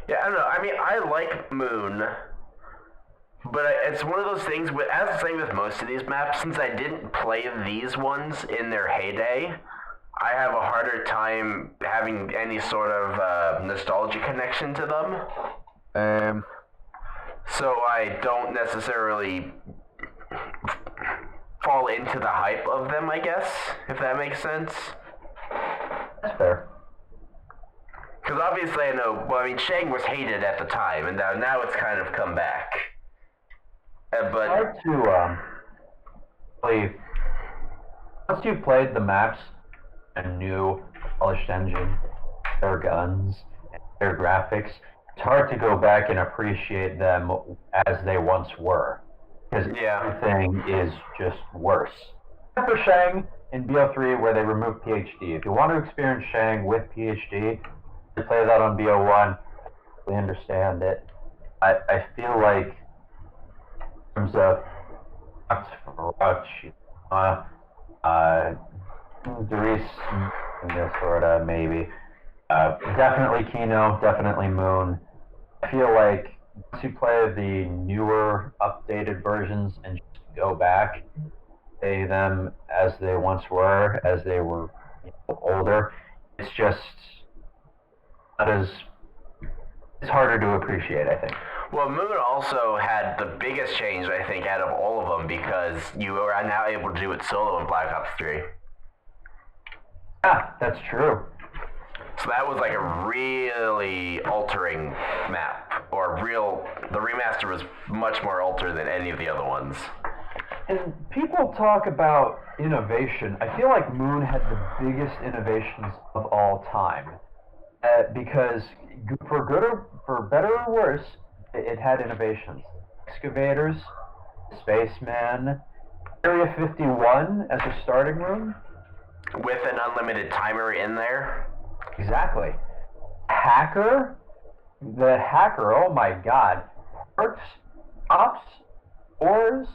Yeah, I don't know. I mean, I like Moon, but it's one of those things, as I was saying with most of these maps, since I didn't play these ones in their heyday, I have a harder time having any sort of nostalgia connection to them. So I don't necessarily fall into the hype of them, I guess, if that makes sense. That's fair. Because obviously I know, Shang was hated at the time, and now it's kind of come back. But I like to play. Once you've played the maps, a new polished engine, their guns, their graphics, it's hard to go back and appreciate them as they once were, because everything is just worse. Except for Shang in BO3, where they removed PhD. If you want to experience Shang with PhD, you play that on BO1. We understand it. I feel like in terms of Dries, Minnesota, maybe. Definitely Kino, definitely Moon. I feel like once you play the newer, updated versions and just go back, play them as they once were, as they were older, it's just not as. It's harder to appreciate, I think. Well, Moon also had the biggest change, I think, out of all of them, because you are now able to do it solo in Black Ops 3. Yeah, that's true. So that was like a really altering map, the remaster was much more altered than any of the other ones. And people talk about innovation. I feel like Moon had the biggest innovations of all time. Because for better or worse, it had innovations. Excavators, Spaceman, Area 51 as a starting room. With an unlimited timer in there. Exactly. Hacker? The hacker, oh my god. Perks, ops, ores,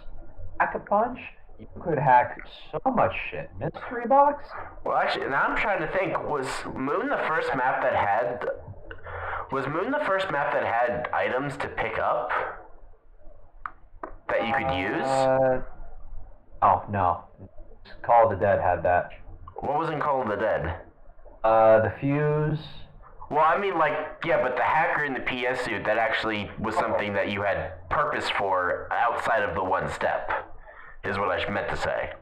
Pack-a-Punch. You could hack so much shit. Mystery box? Well, actually, now I'm trying to think, was Moon the first map that had items to pick up that you could use? Oh, no. Call of the Dead had that. What was in Call of the Dead? The fuse. Well, I mean, but the hacker in the PS suit, that actually was something that you had purpose for outside of the one step, is what I meant to say.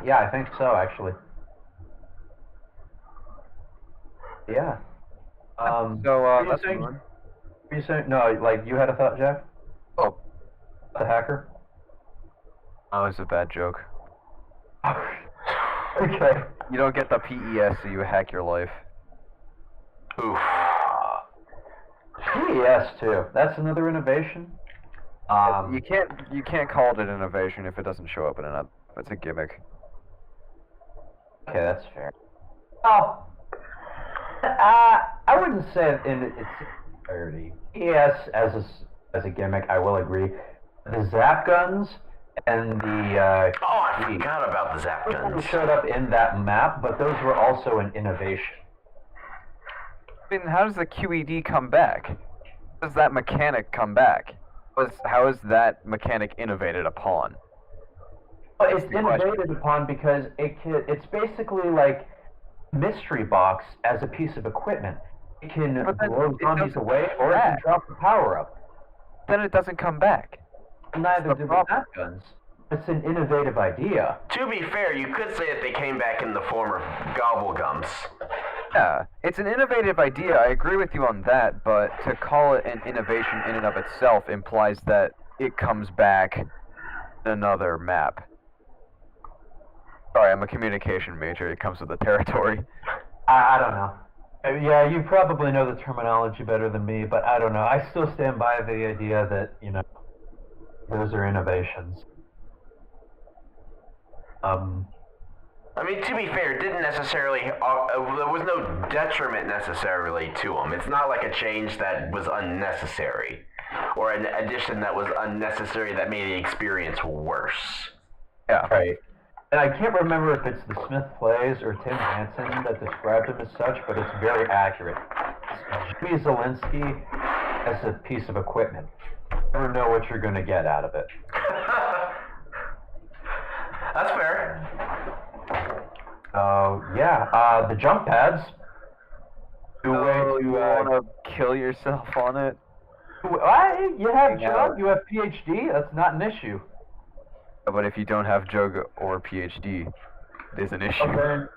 Yeah, I think so, actually. Yeah. That's saying? fun. Were you saying? No, like, you had a thought, Jack? Oh, The hacker? that was a bad joke. Okay. You don't get the PES, so you hack your life. Oof. PES, too. That's another innovation. You can't call it an innovation if it doesn't show up in an app. It's a gimmick. Okay, that's fair. Oh. I wouldn't say it in its entirety. PES as a gimmick, I will agree. The zap guns and the I forgot about the zap guns. showed up in that map, but those were also an innovation. I mean, how does the QED come back? How does that mechanic come back? How is that mechanic innovated upon? Well, it's innovated upon because it's basically like mystery box as a piece of equipment. It can blow zombies away, or it can drop the power up. Then it doesn't come back. Neither do the zap guns. It's an innovative idea. To be fair, you could say that they came back in the form of gobblegums. Yeah, it's an innovative idea. I agree with you on that, but to call it an innovation in and of itself implies that it comes back in another map. Sorry, I'm a communication major. It comes with the territory. I don't know. Yeah, you probably know the terminology better than me, but I don't know. I still stand by the idea that, those are innovations. I mean, to be fair, it didn't necessarily, there was no detriment necessarily to them. It's not like a change that was unnecessary, or an addition that was unnecessary that made the experience worse. Yeah. Right. And I can't remember if it's the Smith Plays or Tim Hansen that described him as such, but it's very accurate. Jimmy Zielinski as a piece of equipment. You never know what you're going to get out of it. That's fair. The jump pads. You want to kill yourself on it? You have Jug, you have PhD, that's not an issue. But if you don't have Jug or PhD, it is an issue. Okay.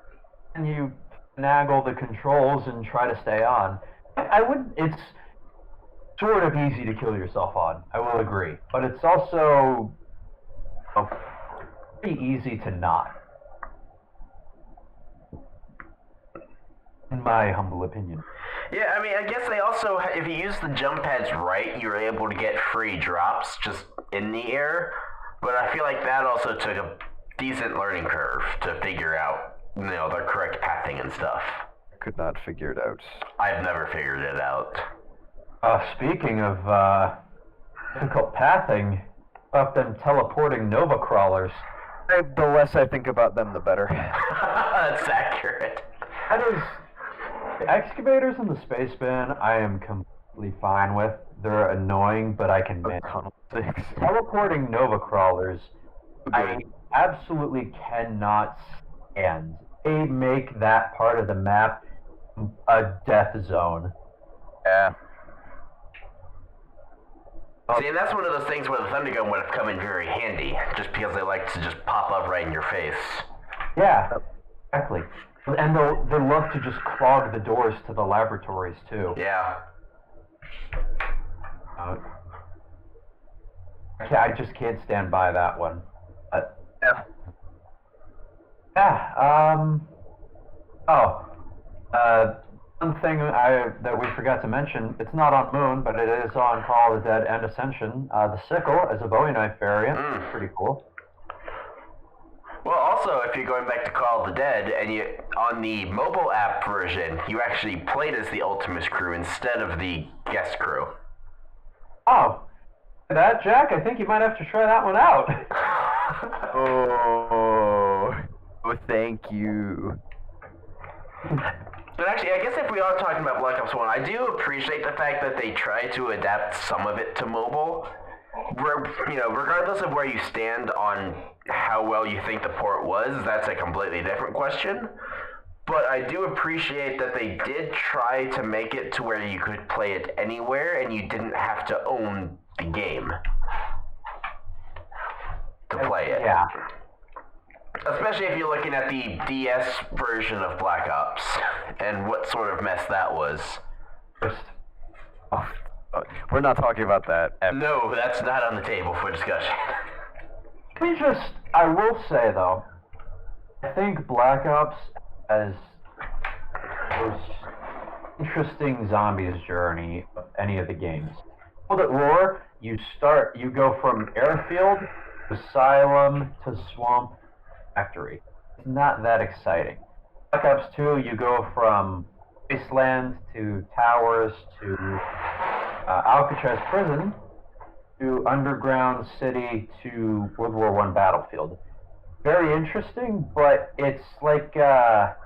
And you naggle the controls and try to stay on. It's sort of easy to kill yourself on, I will agree. But it's also pretty easy to not. In my humble opinion. Yeah, I mean, I guess they also, if you use the jump pads right, you're able to get free drops just in the air. But I feel like that also took a decent learning curve to figure out, the correct pathing and stuff. Could not figure it out. I've never figured it out. Speaking of difficult pathing, about them teleporting Nova crawlers. The less I think about them, the better. That's accurate. That is, the excavators and the space bin, I am completely fine with. They're annoying, but I can manage. Teleporting Nova crawlers, I absolutely cannot stand. They make that part of the map a death zone. Yeah. See, and that's one of those things where the Thunder Gun would have come in very handy, just because they like to just pop up right in your face. Yeah, exactly. And they love to just clog the doors to the laboratories, too. Yeah. I just can't stand by that one. One thing that we forgot to mention, it's not on Moon, but it is on Call of the Dead and Ascension. The sickle as a Bowie knife variant. Pretty cool. Well, also, if you're going back to Call of the Dead, and on the mobile app version, you actually played as the Ultimus crew instead of the guest crew. Oh, that, Jack, I think you might have to try that one out. Oh, thank you. But actually, I guess if we are talking about Black Ops 1, I do appreciate the fact that they try to adapt some of it to mobile. Regardless of where you stand on how well you think the port was, that's a completely different question. But I do appreciate that they did try to make it to where you could play it anywhere and you didn't have to own the game to play it. Yeah. Especially if you're looking at the DS version of Black Ops and what sort of mess that was. We're not talking about that. No, that's not on the table for discussion. I will say though, I think Black Ops has the most interesting zombies journey of any of the games. World at War, you go from airfield to asylum to swamp factory. It's not that exciting. Black Ops 2, you go from wasteland to towers to Alcatraz prison to underground city to World War I battlefield. Very interesting, but it's like it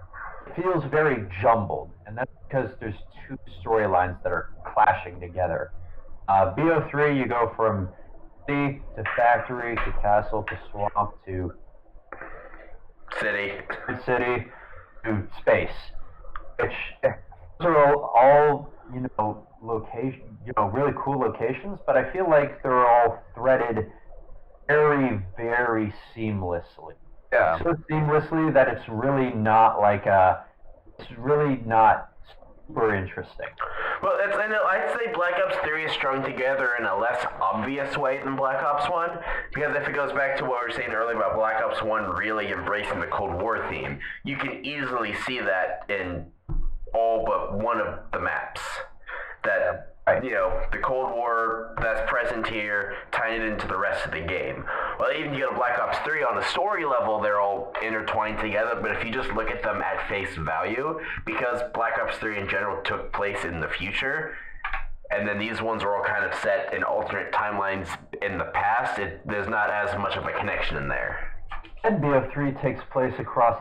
feels very jumbled, and that's because there's two storylines that are clashing together. BO3, you go from city to factory to castle to swamp to city to space, which those are all really cool locations, but I feel like they're all threaded very, very seamlessly. Yeah. So seamlessly that it's really not super interesting. Well, I'd say Black Ops 3 is strung together in a less obvious way than Black Ops 1, because if it goes back to what we were saying earlier about Black Ops 1 really embracing the Cold War theme, you can easily see that in all but one of the maps. That, the Cold War that's present here, tying it into the rest of the game. Well, even you go to Black Ops 3, on the story level, they're all intertwined together, but if you just look at them at face value, because Black Ops 3 in general took place in the future, and then these ones are all kind of set in alternate timelines in the past, there's not as much of a connection in there. And BO3 takes place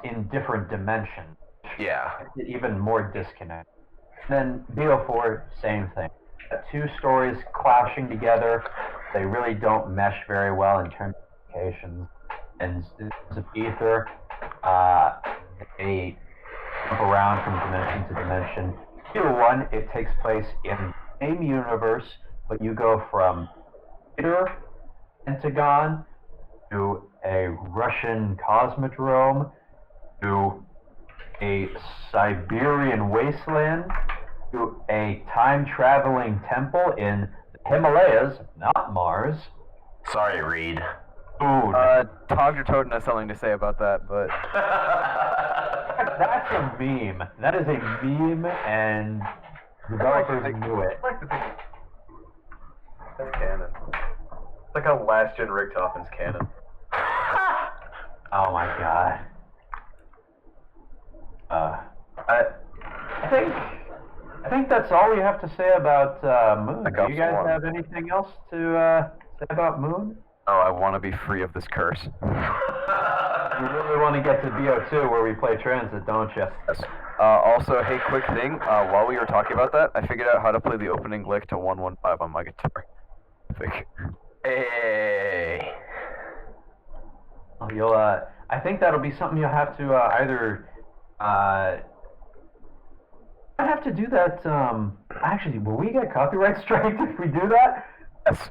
in different dimensions. Yeah. Even more disconnect. Then BO4, same thing. Two stories clashing together. They really don't mesh very well in terms of locations. And it's of ether. They jump around from dimension to dimension. BO1, it takes place in the same universe, but you go from Peter, Pentagon, to a Russian cosmodrome, to a Siberian wasteland, to a time-traveling temple in the Himalayas, not Mars. Sorry, Reed. Ooh, Togger Toten has something to say about that, but... That's a meme. That is a meme, and developers knew it. I like to think that's canon. It's like how Last Gen Richtofen's canon. Oh my god. I think that's all we have to say about Moon. Do you guys have anything else to say about Moon? Oh, I want to be free of this curse. You really want to get to BO2 where we play Transit, don't you? Yes. Also, hey, quick thing. While we were talking about that, I figured out how to play the opening lick to 115 on my guitar. Hey. I think that'll be something you'll have to either. I have to do that. Actually, will we get copyright striked if we do that? Yes.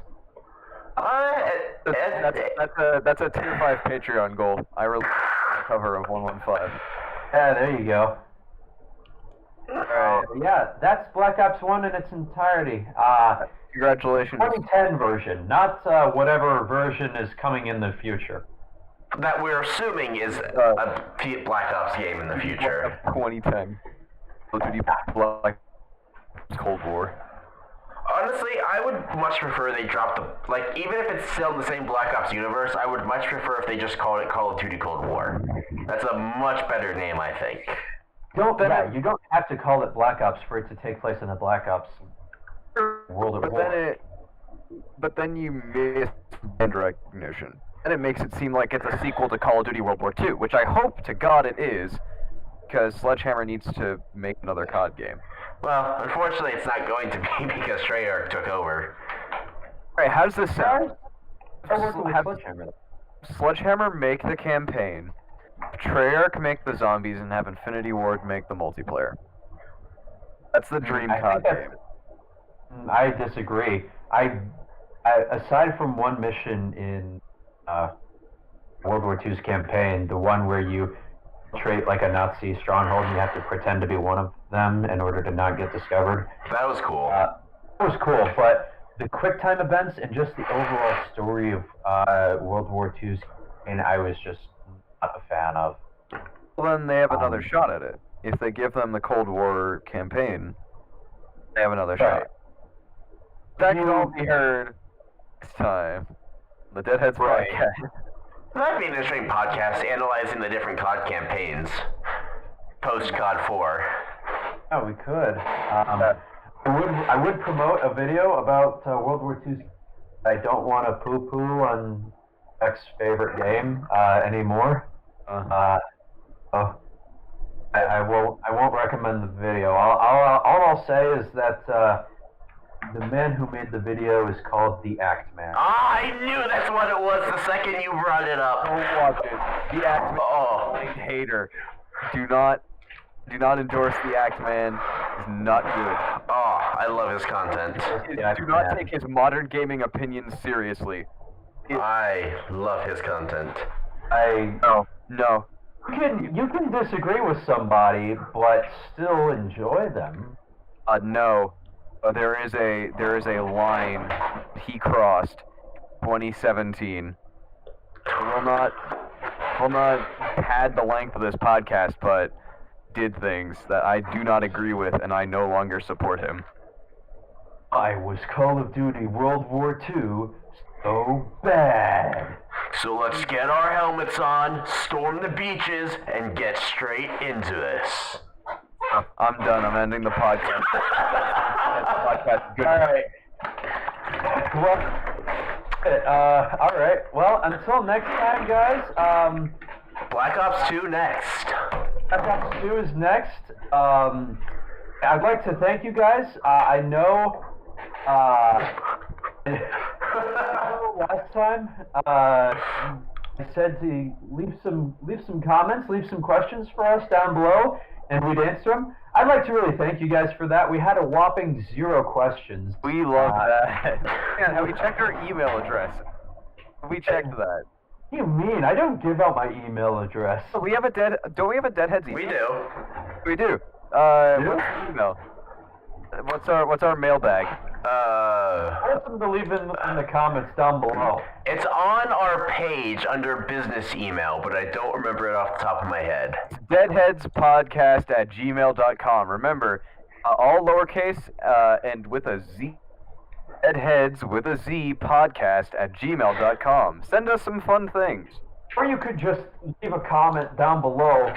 That's a tier 5 Patreon goal. I released a cover of 115. Yeah, there you go. Alright. Yeah, that's Black Ops 1 in its entirety. Congratulations. 2010 version, not whatever version is coming in the future. That we're assuming is a Black Ops game in the future. 2010. Black Cold War. Honestly, I would much prefer they drop even if it's still in the same Black Ops universe, I would much prefer if they just called it Call of Duty Cold War. That's a much better name, I think. You don't have to call it Black Ops for it to take place in a Black Ops World of War. But then you miss brand recognition. And it makes it seem like it's a sequel to Call of Duty World War II, which I hope to God it is, because Sledgehammer needs to make another COD game. Well, unfortunately it's not going to be because Treyarch took over. Alright, how does this sound? Have Sledgehammer make the campaign, Treyarch make the zombies, and have Infinity Ward make the multiplayer. That's the dream COD game. I disagree. Aside from one mission in World War II's campaign, the one where you trait like a Nazi stronghold and you have to pretend to be one of them in order to not get discovered. That was cool. It was cool, but the QuickTime events and just the overall story of World War II's campaign, I was just not a fan of. Well, then they have another shot at it. If they give them the Cold War campaign, they have another shot. That can all be heard next time. The Dead Headz Podcast. That'd be an interesting podcast, analyzing the different COD campaigns post-COD 4. Oh, we could. I would promote a video about World War II's. I don't want to poo-poo on X's favorite game anymore. I won't recommend the video. All I'll say is that the man who made the video is called the Act Man. I knew that's what it was the second you brought it up. Don't watch it. The Act Man. Oh, hater. Do not endorse the Act Man. He's not good. Oh, I love his content. Do not take his modern gaming opinions seriously. I love his content. No. You can disagree with somebody, but still enjoy them. No. There is a line he crossed. 2017. Will not pad the length of this podcast, but did things that I do not agree with, and I no longer support him. I was Call of Duty World War II so bad. So let's get our helmets on, storm the beaches, and get straight into this. I'm done. I'm ending the podcast. Good. All right. Well, all right. Well, until next time, guys. Black Ops 2 next. Black Ops 2 is next. I'd like to thank you guys. I know. Last time, I said to leave some comments, leave some questions for us down below, and we'd answer them. I'd like to really thank you guys for that. We had a whopping 0 questions. We love that. Man, have we checked our email address? Have we checked that? What do you mean? I don't give out my email address. Don't we have a Dead Headz email? We do. We do. What's the email? What's our mailbag? Ask them to leave in the comments down below. It's on our page under business email, but I don't remember it off the top of my head. deadheadspodcast@gmail.com. Remember, all lowercase and with a Z. Deadheadz with a Z podcast@gmail.com. Send us some fun things. Or you could just leave a comment down below.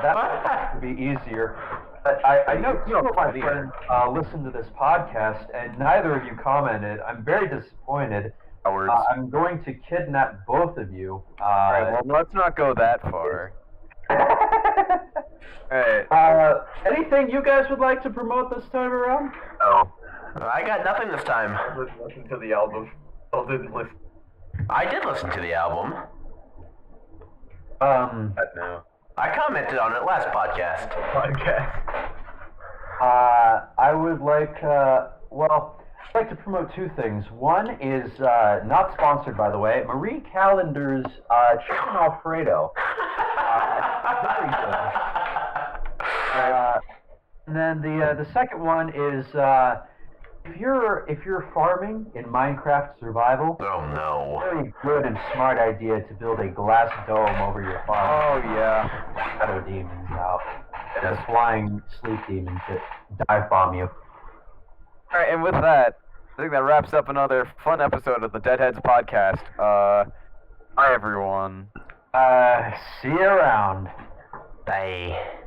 That would be easier. But I know two of my friends listen to this podcast, and neither of you commented. I'm very disappointed. I'm going to kidnap both of you. Alright, well, let's not go that far. Alright. Anything you guys would like to promote this time around? Oh. I got nothing this time. Listen to the album. I didn't listen. I did listen to the album. No. I commented on it last podcast. I would like, I'd like to promote 2 things. One is, not sponsored by the way, Marie Callender's Chicken Alfredo. Very good. And then the second one is, if you're farming in Minecraft Survival, Oh no. very good and smart idea to build a glass dome over your farm. Oh, yeah. Shadow demons out. The flying sleep demons that dive bomb you. Alright, and with that, I think that wraps up another fun episode of the Dead Headz Podcast. Bye, everyone. See you around. Bye.